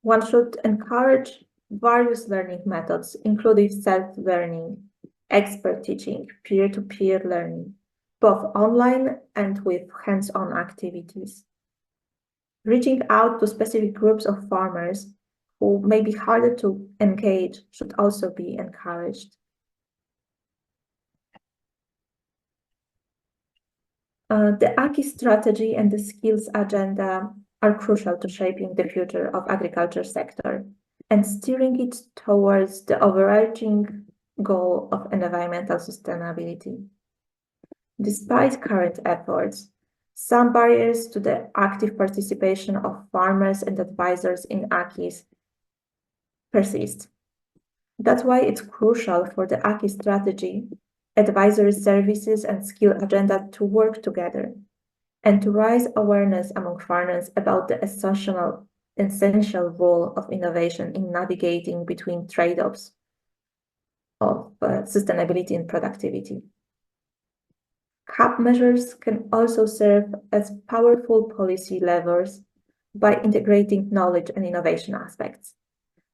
One should encourage various learning methods, including self-learning, expert teaching, peer-to-peer learning, both online and with hands-on activities. Reaching out to specific groups of farmers who may be harder to engage should also be encouraged. The AKIS strategy and the skills agenda are crucial to shaping the future of agriculture sector and steering it towards the overarching goal of environmental sustainability. Despite current efforts, some barriers to the active participation of farmers and advisors in AKIS persist. That's why it's crucial for the AKIS strategy, advisory services and skill agenda to work together and to raise awareness among farmers about the essential role of innovation in navigating between trade-offs of sustainability and productivity. CAP measures can also serve as powerful policy levers by integrating knowledge and innovation aspects.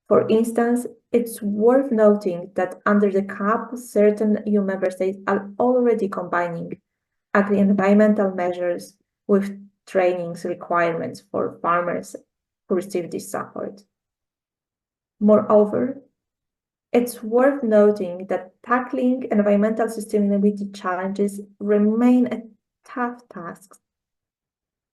For instance, it's worth noting that under the CAP, certain EU member states are already combining agri-environmental measures with trainings requirements for farmers who receive this support. Moreover, it's worth noting that tackling environmental sustainability challenges remain a tough task,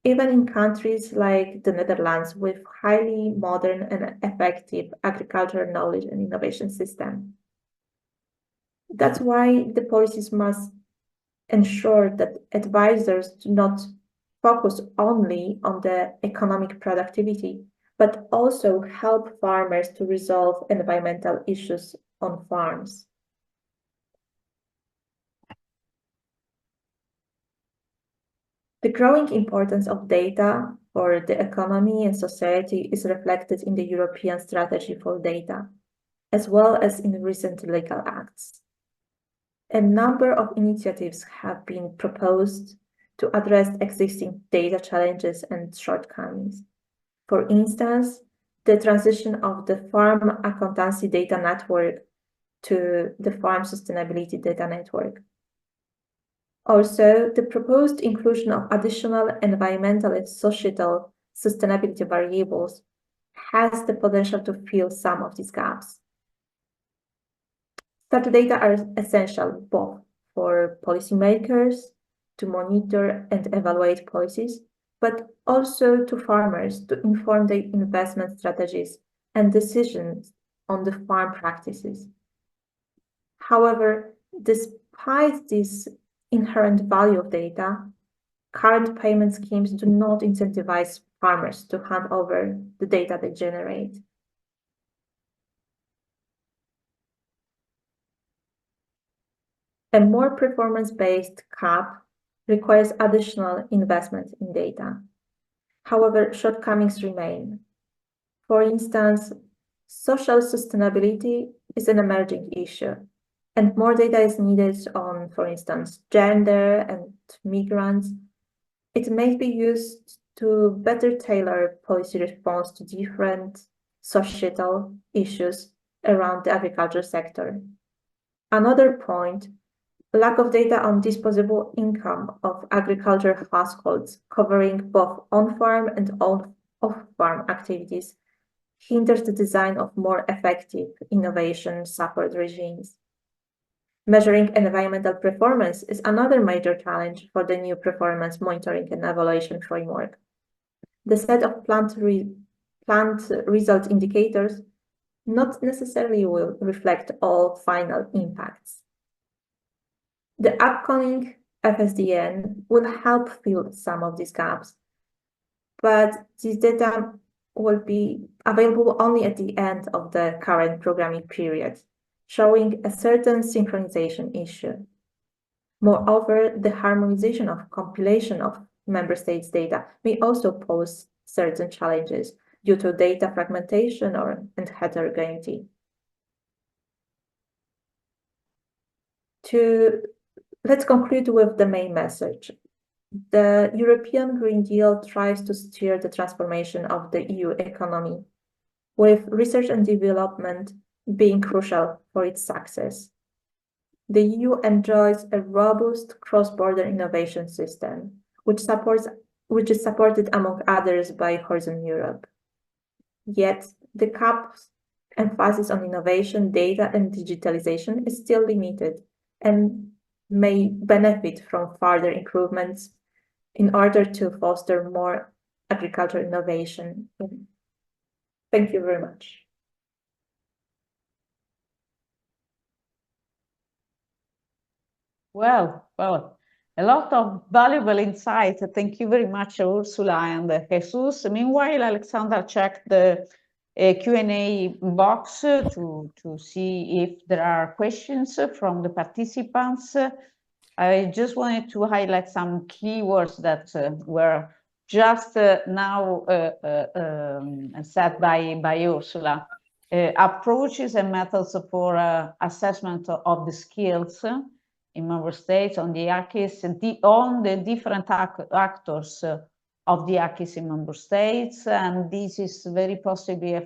even in countries like the Netherlands with highly modern and effective agricultural knowledge and innovation system. That's why the policies must ensure that advisors do not focus only on the economic productivity, but also help farmers to resolve environmental issues on farms. The growing importance of data for the economy and society is reflected in the European Strategy for Data, as well as in recent legal acts. A number of initiatives have been proposed to address existing data challenges and shortcomings. For instance, the transition of the Farm Accountancy Data Network to the Farm Sustainability Data Network. Also, the proposed inclusion of additional environmental and societal sustainability variables has the potential to fill some of these gaps. Such data are essential both for policymakers to monitor and evaluate policies, but also to farmers to inform their investment strategies and decisions on the farm practices. However, despite this inherent value of data, current payment schemes do not incentivize farmers to hand over the data they generate. A more performance-based CAP requires additional investment in data. However, shortcomings remain. For instance, social sustainability is an emerging issue, and more data is needed on, for instance, gender and migrants. It may be used to better tailor policy response to different societal issues around the agriculture sector. Another point, lack of data on disposable income of agriculture households covering both on-farm and off-farm activities hinders the design of more effective innovation support regimes. Measuring environmental performance is another major challenge for the new performance monitoring and evaluation framework. The set of plant result indicators not necessarily will reflect all final impacts. The upcoming FSDN will help fill some of these gaps, but this data will be available only at the end of the current programming period, showing a certain synchronization issue. Moreover, the harmonization of compilation of member states' data may also pose certain challenges due to data fragmentation and heterogeneity. Let's conclude with the main message. The European Green Deal tries to steer the transformation of the EU economy, with research and development being crucial for its success. The EU enjoys a robust cross-border innovation system, which is supported among others by Horizon Europe. Yet, the CAP's emphasis on innovation, data, and digitalization is still limited and may benefit from further improvements in order to foster more agricultural innovation. Thank you very much. Well, a lot of valuable insight. Thank you very much, Ursula and Jesus. Meanwhile, Alexandra checked the Q&A box to see if there are questions from the participants. I just wanted to highlight some keywords that were just now said by Ursula. Approaches and methods for assessment of the skills in member states on the AKIS, on the different actors of the AKIS in member states, and this is very possibly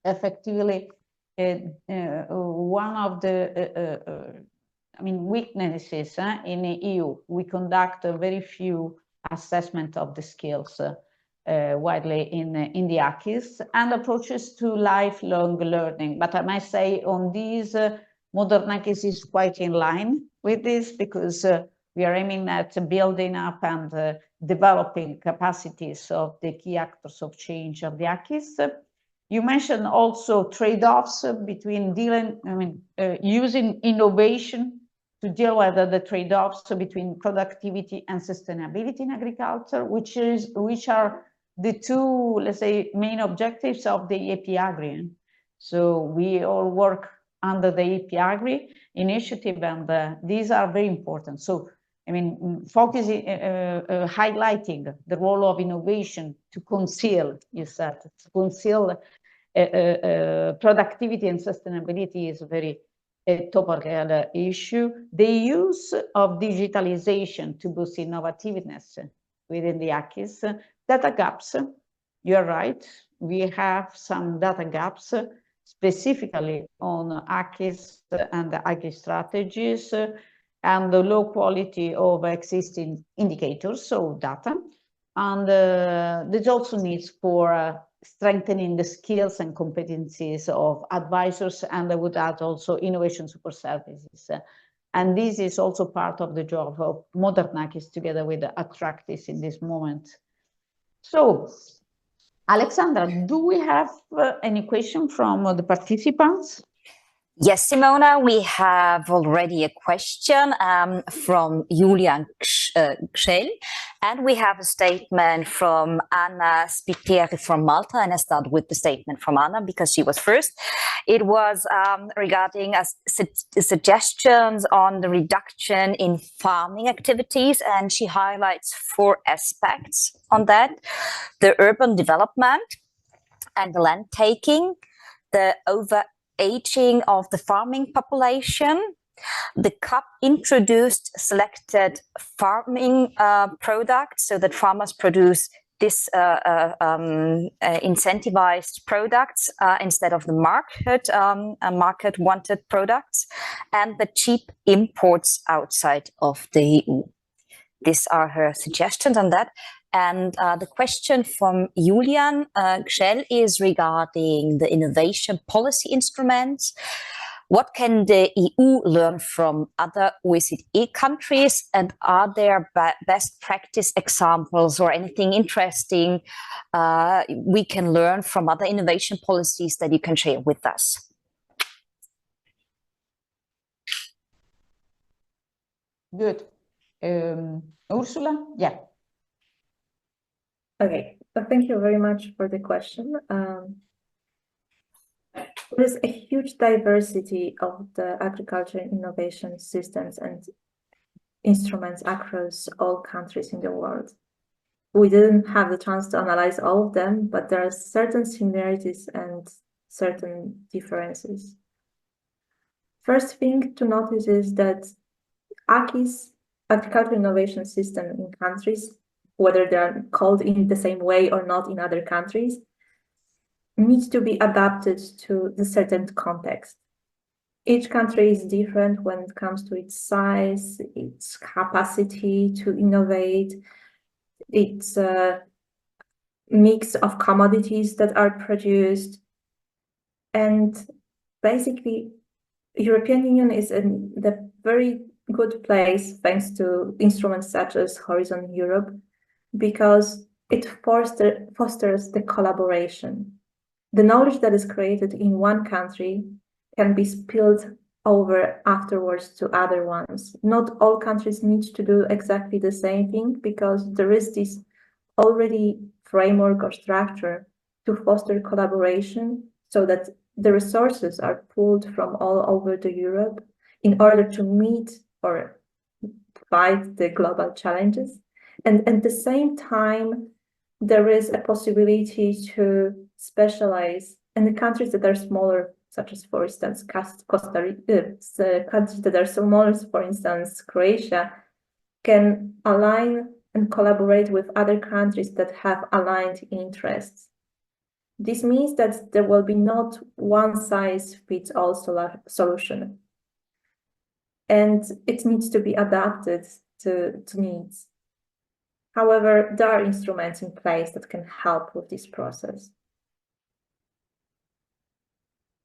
effectively one of the weaknesses in the EU. We conduct a very few assessment of the skills widely in the AKIS, and approaches to lifelong learning. But I must say on these, modernAKIS is quite in line with this, because we are aiming at building up and developing capacities of the key actors of change of the AKIS. You mentioned also trade-offs between using innovation to deal with the trade-offs between productivity and sustainability in agriculture, which are the two, let's say, main objectives of the AP-Agri. So we all work under the AP-Agri initiative, and these are very important. So, focusing, highlighting the role of innovation to conceal, you said, to conceal productivity and sustainability is a very topical issue. The use of digitalization to boost innovativeness within the AKIS. Data gaps, you're right, we have some data gaps, specifically on AKIS and the AKIS strategies, and the low quality of existing indicators, so data. And there's also needs for strengthening the skills and competencies of advisors, and I would add also innovation support services. And this is also part of the job of modernAKIS together with Attractis in this moment. So, Alexandra, do we have any question from the participants? Yes, Simona, we have already a question from Julian Gschel, and we have a statement from Anna Spiteri from Malta, and I start with the statement from Anna because she was first. It was regarding suggestions on the reduction in farming activities, and she highlights 4 aspects on that: the urban development and the land taking, the overaging of the farming population. The CAP introduced selected farming products so that farmers produce this incentivized products instead of the market wanted products, and the cheap imports outside of the EU. These are her suggestions on that. And the question from Julian Gschel is regarding the innovation policy instruments. What can the EU learn from other OECD countries? And are there best practice examples or anything interesting we can learn from other innovation policies that you can share with us? Good. Ursula? Yeah. Okay, well, thank you very much for the question. There is a huge diversity of the agriculture innovation systems and instruments across all countries in the world. We didn't have the chance to analyze all of them, but there are certain similarities and certain differences. First thing to notice is that AKIS, agricultural innovation system in countries, whether they're called in the same way or not in other countries, needs to be adapted to the certain context. Each country is different when it comes to its size, its capacity to innovate, its mix of commodities that are produced. And basically, European Union is in the very good place, thanks to instruments such as Horizon Europe, because it fosters the collaboration. The knowledge that is created in one country can be spilled over afterwards to other ones. Not all countries need to do exactly the same thing, because there is this already framework or structure to foster collaboration, so that the resources are pulled from all over the Europe in order to meet or fight the global challenges. And at the same time, there is a possibility to specialize in the countries that are smaller, such as, for instance, Costa Rica, countries that are smaller, for instance, Croatia, can align and collaborate with other countries that have aligned interests. This means that there will be not one-size-fits-all solution, and it needs to be adapted to needs. However, there are instruments in place that can help with this process.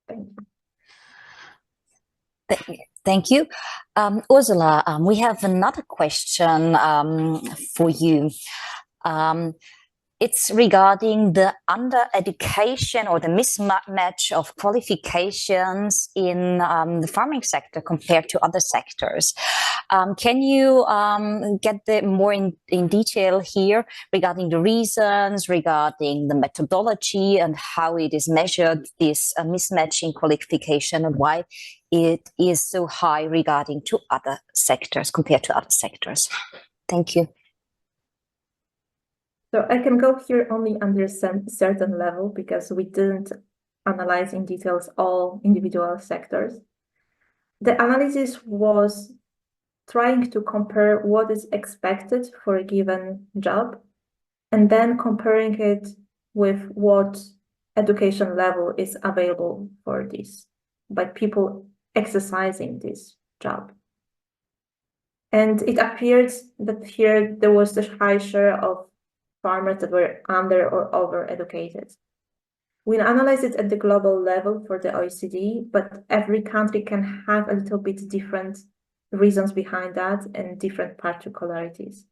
Thank you. Thank you. Urszula, we have another question for you. It's regarding the under-education or the mismatch of qualifications in the farming sector compared to other sectors. Can you get more in detail here regarding the reasons, regarding the methodology and how it is measured, this mismatch in qualification, and why it is so high regarding to other sectors, compared to other sectors? Thank you. So I can go here only under a certain level, because we didn't analyze in details all individual sectors. The analysis was trying to compare what is expected for a given job, and then comparing it with what education level is available for this by people exercising this job. And it appeared that here there was a high share of farmers that were under or over educated. We analyze it at the global level for the OECD, but every country can have a little bit different reasons behind that and different particularities.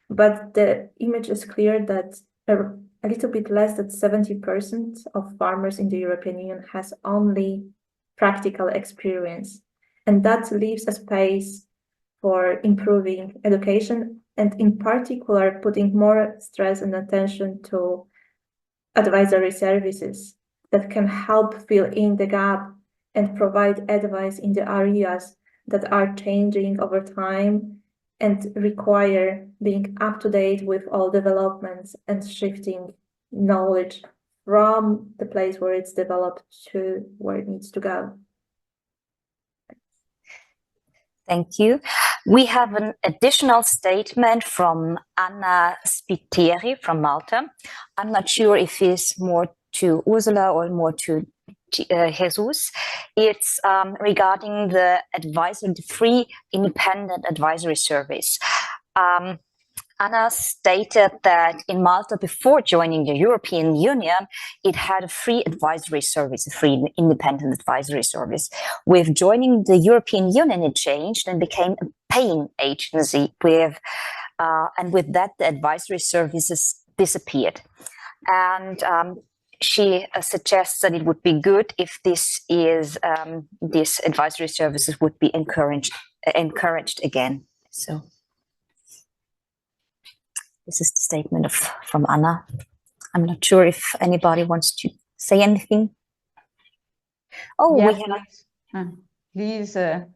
But the image is clear that a little bit less than 70% of farmers in the European Union has only practical experience, and that leaves a space for improving education, and in particular putting more stress and attention to advisory services that can help fill in the gap and provide advice in the areas that are changing over time and require being up to date with all developments and shifting knowledge from the place where it's developed to where it needs to go. Thank you. We have an additional statement from Anna Spiteri from Malta. I'm not sure if it's more to Urszula or more to Jesus. It's regarding the free independent advisory service. Anna stated that in Malta, before joining the European Union, it had a free advisory service, a free independent advisory service. With joining the European Union, it changed and became a paying agency. And with that, the advisory services disappeared. And she suggests that it would be good if these advisory services would be encouraged again. So this is the statement from Anna. I'm not sure if anybody wants to say anything. Oh, yeah, we have. Please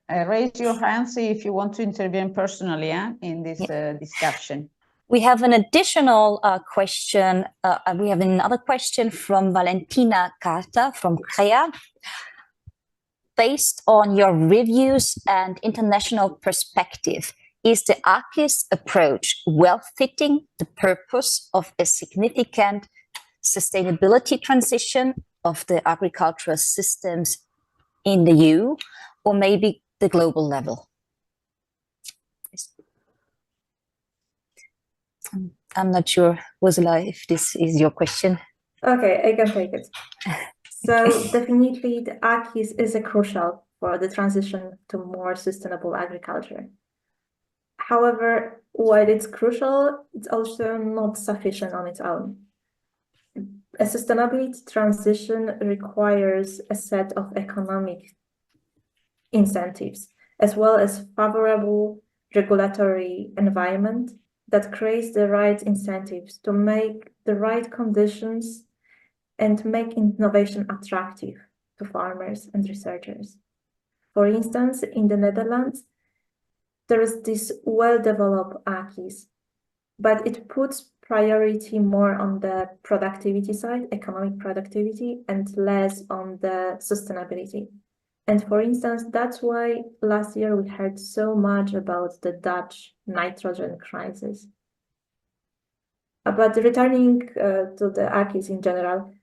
raise your hands if you want to intervene personally in this discussion. We have an additional question. We have another question from Valentina Carta from CREA. Based on your reviews and international perspective, is the AKIS approach well-fitting the purpose of a significant sustainability transition of the agricultural systems in the EU, or maybe the global level? I'm not sure, Urszula, if this is your question. Okay, I can take it. So definitely the AKIS is crucial for the transition to more sustainable agriculture. However, while it's crucial, it's also not sufficient on its own. A sustainability transition requires a set of economic incentives, as well as favorable regulatory environment that creates the right incentives to make the right conditions and make innovation attractive to farmers and researchers. For instance, in the Netherlands, there is this well-developed AKIS, but it puts priority more on the productivity side, economic productivity, and less on the sustainability. And for instance, that's why last year we heard so much about the Dutch nitrogen crisis. But returning to the AKIS in general,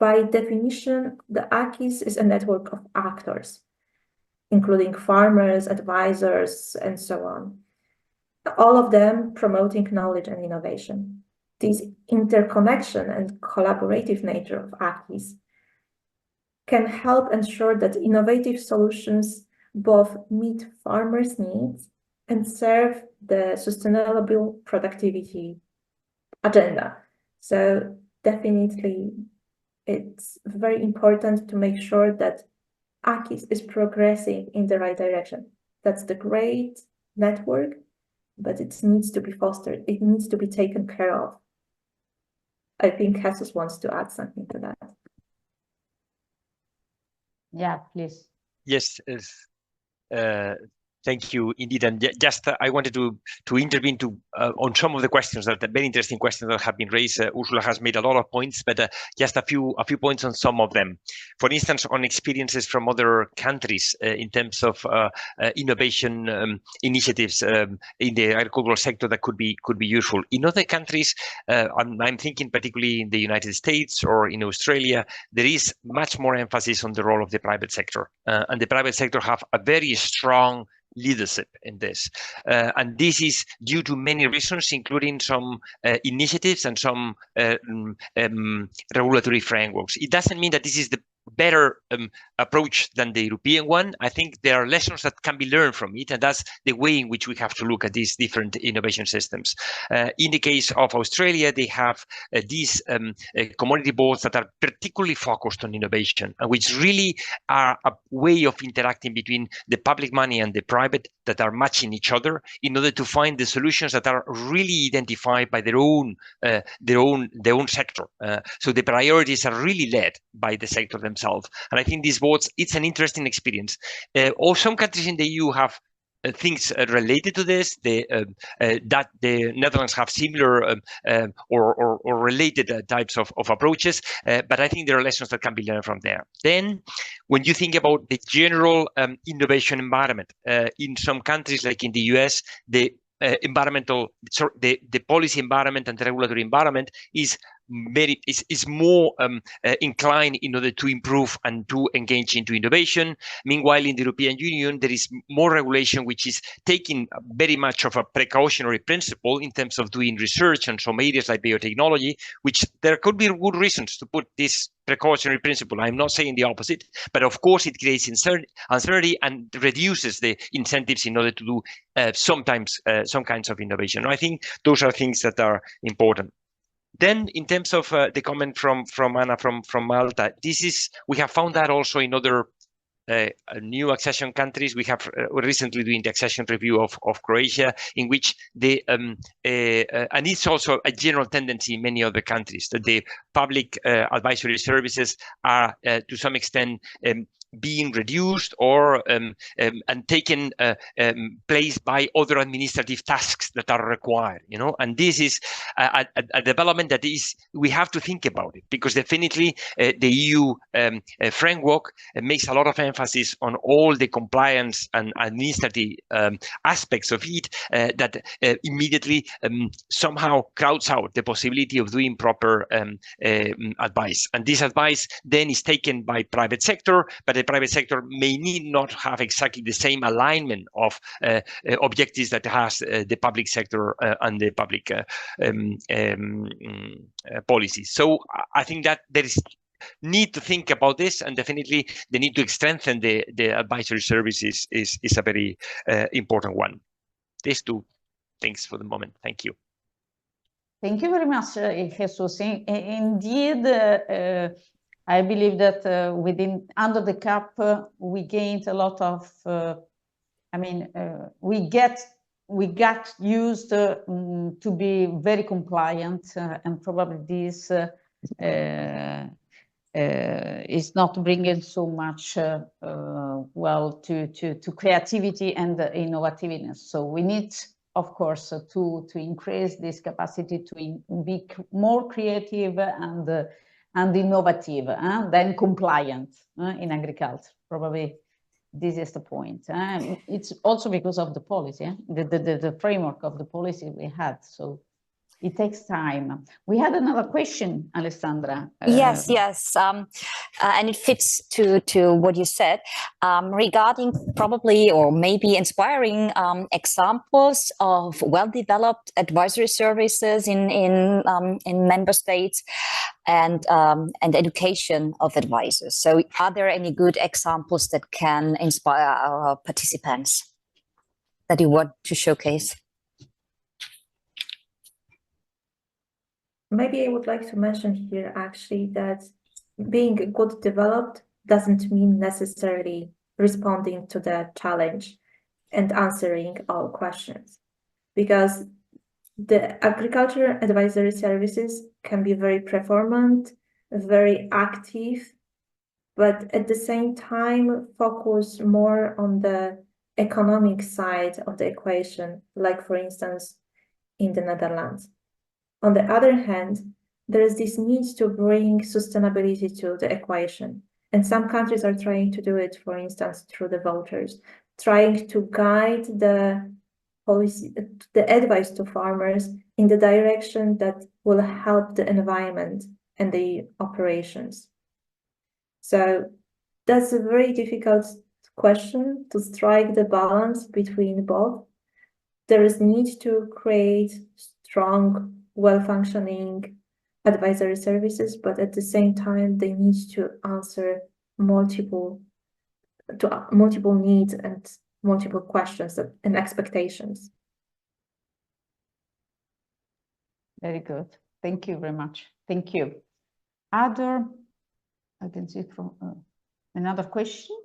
by definition, the AKIS is a network of actors, including farmers, advisors, and so on. All of them promoting knowledge and innovation. This interconnection and collaborative nature of AKIS can help ensure that innovative solutions both meet farmers' needs and serve the sustainable productivity agenda. So definitely, it's very important to make sure that AKIS is progressing in the right direction. That's the great network, but it needs to be fostered. It needs to be taken care of. I think Jesus wants to add something to that. Yeah, please. Yes, thank you indeed. And just I wanted to intervene on some of the questions, that very interesting questions that have been raised. Ursula has made a lot of points, but just a few points on some of them. For instance, on experiences from other countries in terms of innovation initiatives in the agricultural sector that could be useful. In other countries, I'm thinking particularly in the United States or in Australia, there is much more emphasis on the role of the private sector, and the private sector have a very strong leadership in this, and this is due to many reasons, including some initiatives and some regulatory frameworks. It doesn't mean that this is the better approach than the European one. I think there are lessons that can be learned from it, and that's the way in which we have to look at these different innovation systems. In the case of Australia, they have these commodity boards that are particularly focused on innovation, and which really are a way of interacting between the public money and the private, that are matching each other in order to find the solutions that are really identified by their own sector. So the priorities are really led by the sector themselves. And I think these boards, it's an interesting experience. Or some countries in the EU have things related to this. That the Netherlands have similar or related types of approaches, but I think there are lessons that can be learned from there. Then, when you think about the general innovation environment in some countries, like in the US, the policy environment and the regulatory environment is more inclined in order to improve and to engage into innovation. Meanwhile, in the European Union, there is more regulation, which is taking very much of a precautionary principle in terms of doing research on some areas like biotechnology, which there could be good reasons to put this precautionary principle. I'm not saying the opposite, but of course it creates uncertainty and reduces the incentives in order to do sometimes some kinds of innovation. I think those are things that are important. Then, in terms of the comment from Anna from Malta, we have found that also in other new accession countries. We have recently doing the accession review of Croatia, in which and it's also a general tendency in many other countries, that the public advisory services are to some extent being reduced or and taken place by other administrative tasks that are required, and this is a development that we have to think about it, because definitely the EU framework makes a lot of emphasis on all the compliance and administrative aspects of it that immediately somehow crowds out the possibility of doing proper advice, and this advice then is taken by private sector, but the private sector may need not have exactly the same alignment of objectives that has the public sector and the public policies. So I think that there is need to think about this, and definitely the need to strengthen the advisory services is a very important one. These two Thanks for the moment. Thank you. Thank you very much, Jesus. Indeed, I believe that under the CAP, we gained a lot of, we got used to be very compliant, and probably this is not bringing so much well to creativity and innovativeness. So we need, of course, to increase this capacity to be more creative and innovative than compliant in agriculture. Probably this is the point. It's also because of the policy, the framework of the policy we had. So it takes time. We had another question, Alessandra. Yes, and it fits to what you said regarding probably or maybe inspiring examples of well-developed advisory services in member states and education of advisors. So, are there any good examples that can inspire our participants that you want to showcase? Maybe I would like to mention here actually that being good developed doesn't mean necessarily responding to the challenge and answering all questions, because the agriculture advisory services can be very performant, very active, but at the same time focus more on the economic side of the equation, like for instance in the Netherlands. On the other hand, there is this need to bring sustainability to the equation. And some countries are trying to do it, for instance, through the vouchers, trying to guide the policy, the advice to farmers in the direction that will help the environment and the operations. So that's a very difficult question to strike the balance between both. There is need to create strong, well-functioning advisory services, but at the same time, they need to answer multiple needs and multiple questions and expectations. Very good. Thank you very much. Thank you. I can see from another question,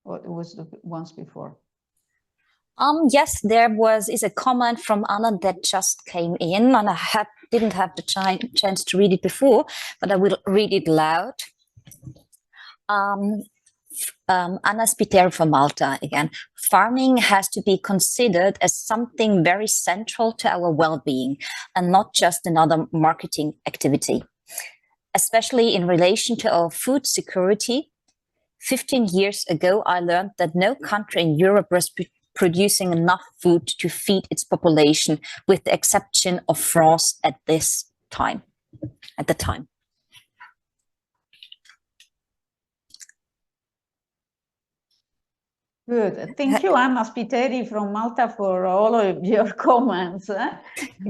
or it was the ones before? Yes, there is a comment from Anna that just came in, and I didn't have the chance to read it before, but I will read it loud. Anna Spiteri from Malta again. Farming has to be considered as something very central to our well-being and not just another marketing activity, especially in relation to our food security. 15 years ago, I learned that no country in Europe was producing enough food to feed its population, with the exception of France at the time. Good. Thank you, Anna Spiteri from Malta, for all of your comments.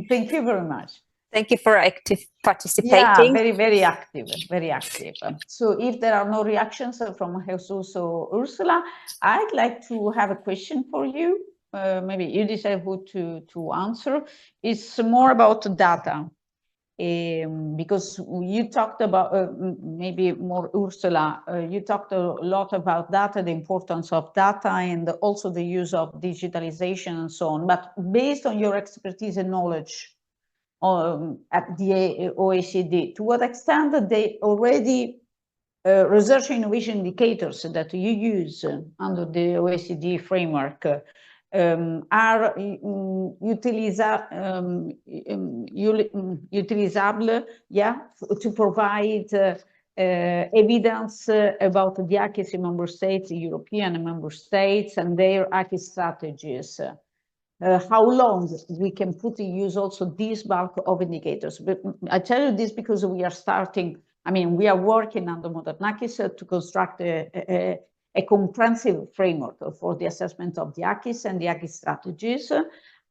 Thank you very much. Thank you for active participating. Yeah, very, very active, very active. So if there are no reactions from Jesus or Ursula, I'd like to have a question for you. Maybe you decide who to answer. It's more about data. Because you talked about, maybe more Ursula, you talked a lot about data, the importance of data, and also the use of digitalization and so on. But based on your expertise and knowledge at the OECD, to what extent are they already research innovation indicators that you use under the OECD framework are utilizable, to provide evidence about the AKIS member states, European member states, and their AKIS strategies. How long we can put in use also this bulk of indicators. But I tell you this because we are starting, we are working on the modernAKIS to construct a comprehensive framework for the assessment of the AKIS and the AKIS strategies.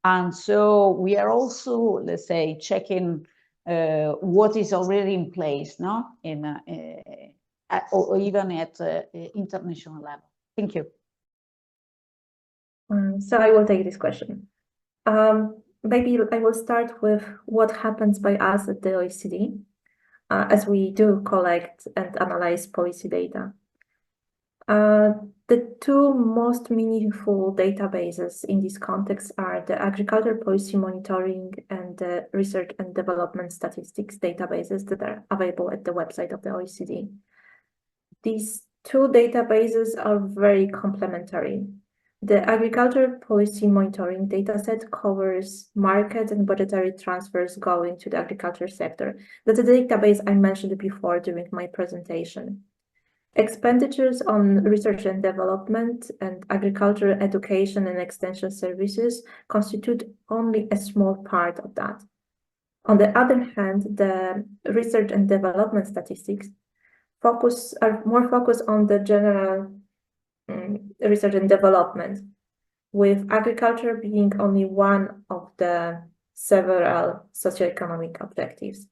And so we are also, let's say, checking what is already in place, or even at international level. Thank you. So I will take this question. Maybe I will start with what happens by us at the OECD, as we do collect and analyze policy data. The two most meaningful databases in this context are the Agriculture Policy Monitoring and the Research and Development Statistics databases that are available at the website of the OECD. These two databases are very complementary. The Agriculture Policy Monitoring dataset covers market and budgetary transfers going to the agriculture sector. That's a database I mentioned before during my presentation. Expenditures on research and development and agricultural education and extension services constitute only a small part of that. On the other hand, the research and development statistics are more focused on the general research and development, with agriculture being only one of the several socioeconomic objectives.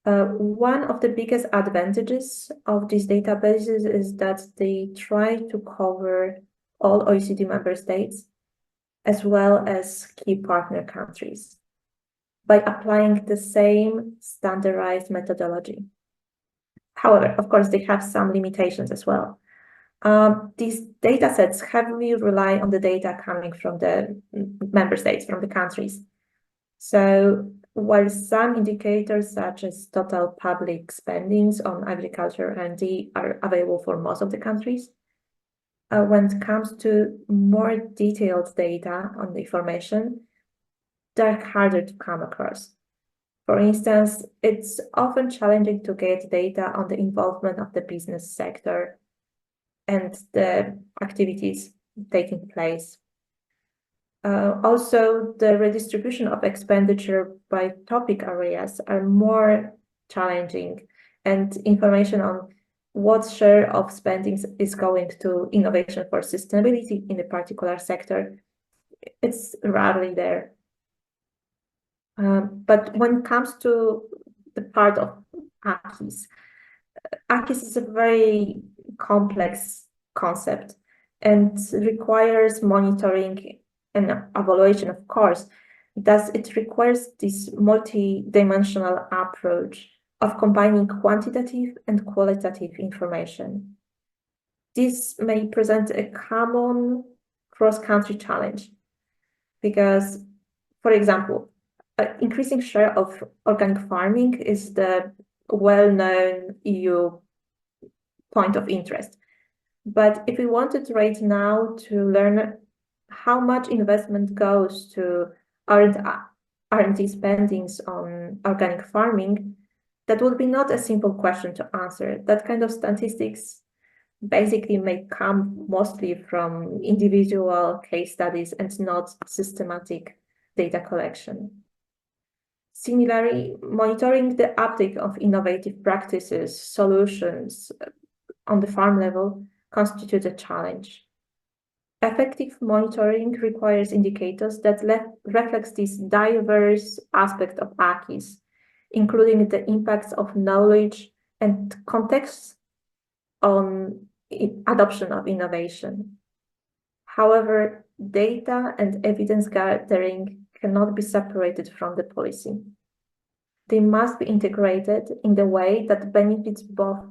One of the biggest advantages of these databases is that they try to cover all OECD member states, as well as key partner countries, by applying the same standardized methodology. However, of course, they have some limitations as well. These datasets heavily rely on the data coming from the member states, from the countries. So while some indicators such as total public spendings on agriculture R&D are available for most of the countries, when it comes to more detailed data on the information, they're harder to come across. For instance, it's often challenging to get data on the involvement of the business sector and the activities taking place. Also, the redistribution of expenditure by topic areas are more challenging, and information on what share of spendings is going to innovation for sustainability in a particular sector, it's rarely there. But when it comes to the part of AKIS, AKIS is a very complex concept and requires monitoring and evaluation, of course. Thus, it requires this multi-dimensional approach of combining quantitative and qualitative information. This may present a common cross-country challenge because, for example, an increasing share of organic farming is the well-known EU point of interest. But if we wanted right now to learn how much investment goes to R&D spendings on organic farming, that would be not a simple question to answer. That kind of statistics basically may come mostly from individual case studies and not systematic data collection. Similarly, monitoring the uptake of innovative practices, solutions on the farm level constitutes a challenge. Effective monitoring requires indicators that reflects this diverse aspect of AKIS, including the impacts of knowledge and context on adoption of innovation. However, data and evidence gathering cannot be separated from the policy. They must be integrated in the way that benefits both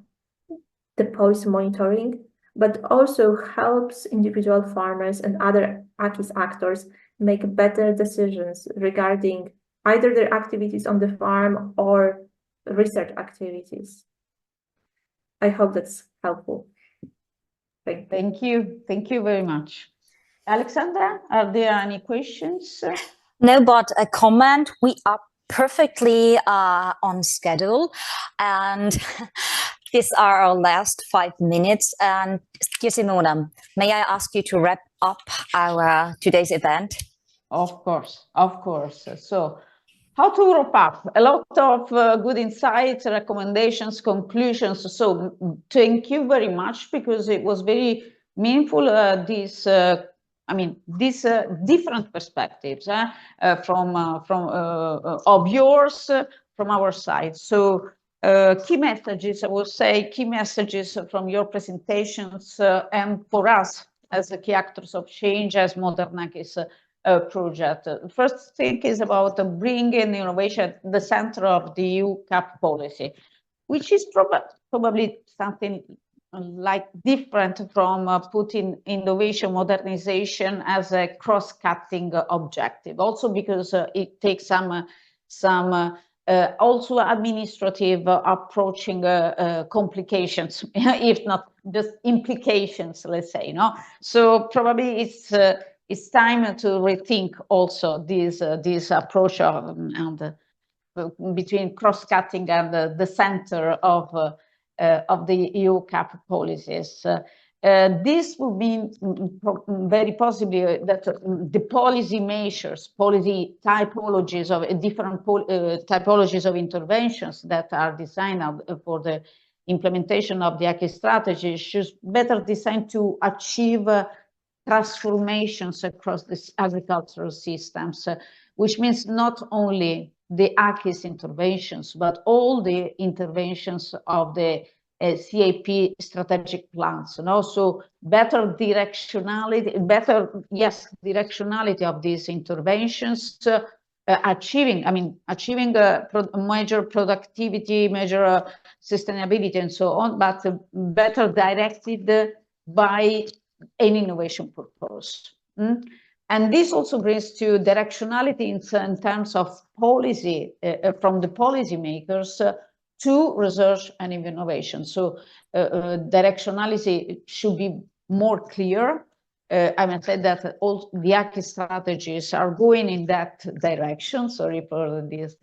the policy monitoring, but also helps individual farmers and other AKIS actors make better decisions regarding either their activities on the farm or research activities. I hope that's helpful. Thank you. Thank you very much. Alexandra, are there any questions? No, but a comment. We are perfectly on schedule, and these are our last 5 minutes. And dear Simona, may I ask you to wrap up our today's event? Of course, of course. So, how to wrap up? A lot of good insights, recommendations, conclusions. So, thank you very much, because it was very meaningful. These different perspectives from of yours, from our side. So, key messages, I will say, key messages from your presentations, and for us as the key actors of change, as modernAKIS, project. The first thing is about bringing innovation at the center of the EU CAP policy, which is probably something like different from putting innovation modernization as a cross-cutting objective. Also because it takes some also administrative approaching complications, if not just implications, let's say. So probably it's time to rethink also this approach and between cross-cutting and the center of the EU CAP policies. This will mean very possibly that the policy measures, policy typologies of different typologies of interventions that are designed for the implementation of the AKIS strategy should better designed to achieve transformations across the agricultural systems, which means not only the AKIS interventions, but all the interventions of the CAP strategic plans, and also better directionality, directionality of these interventions, achieving major productivity, major sustainability, and so on, but better directed by an innovation purpose. And this also brings to directionality in terms of policy, from the policymakers to research and innovation. So directionality should be more clear. I must say that all the AKIS strategies are going in that direction. Sorry for this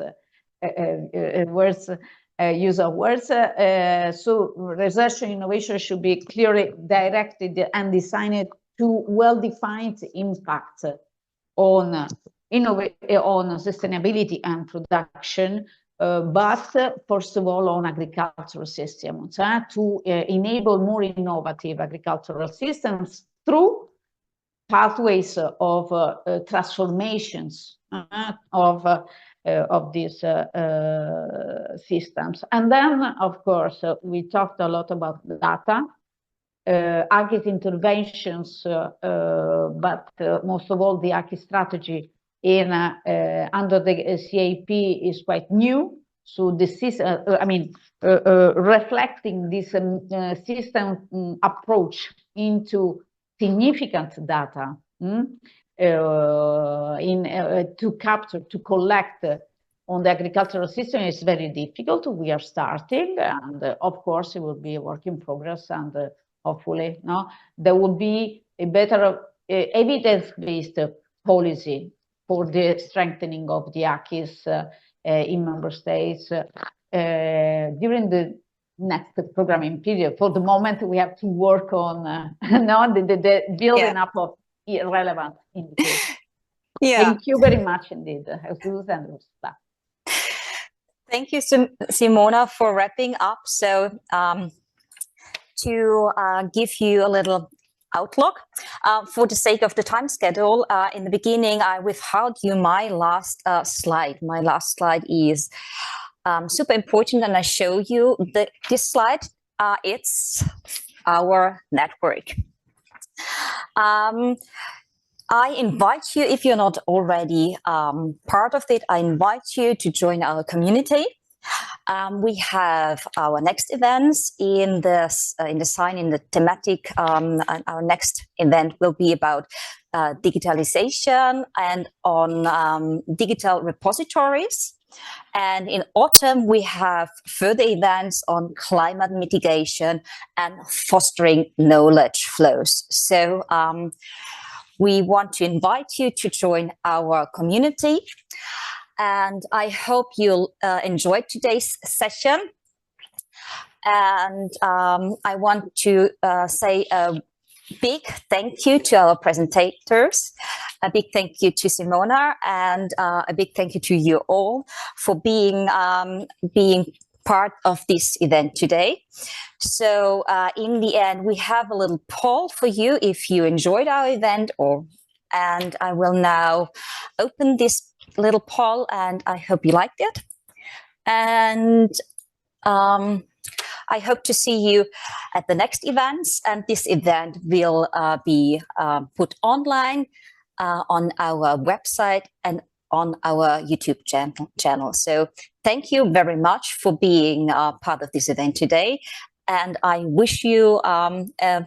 use of words. So research and innovation should be clearly directed and designed to well-defined impact on sustainability and production, but first of all on agricultural systems, to enable more innovative agricultural systems through pathways of transformations of these systems. And then, of course, we talked a lot about data, AKIS interventions, but most of all the AKIS strategy in under the CAP is quite new. So this is, reflecting this system approach into significant data to capture, to collect on the agricultural system is very difficult. We are starting, and of course it will be a work in progress, and hopefully there will be a better evidence-based policy for the strengthening of the AKIS in member states during the next programming period. For the moment, we have to work on the building up of relevant indicators. Yeah. Thank you very much indeed, Jesus and Urszula. Thank you, Simona, for wrapping up. So to give you a little outlook, for the sake of the time schedule, in the beginning, I withheld you my last slide. My last slide is super important, and I show you this slide. It's our network. I invite you, if you're not already part of it, I invite you to join our community. We have our next events in the thematic. Our next event will be about digitalization and on digital repositories. And in autumn, we have further events on climate mitigation and fostering knowledge flows. So we want to invite you to join our community. And I hope you'll enjoy today's session. And I want to say a big thank you to our presentators, a big thank you to Simona, and a big thank you to you all for being part of this event today. So in the end, we have a little poll for you if you enjoyed our event, and I will now open this little poll, and I hope you liked it. And I hope to see you at the next events, and this event will be put online on our website and on our YouTube channel. So thank you very much for being part of this event today. And I wish you a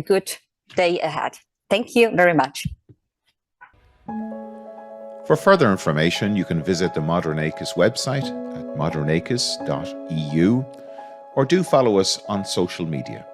good day ahead. Thank you very much. For further information, you can visit the modernAKIS website at modernakis.eu or do follow us on social media.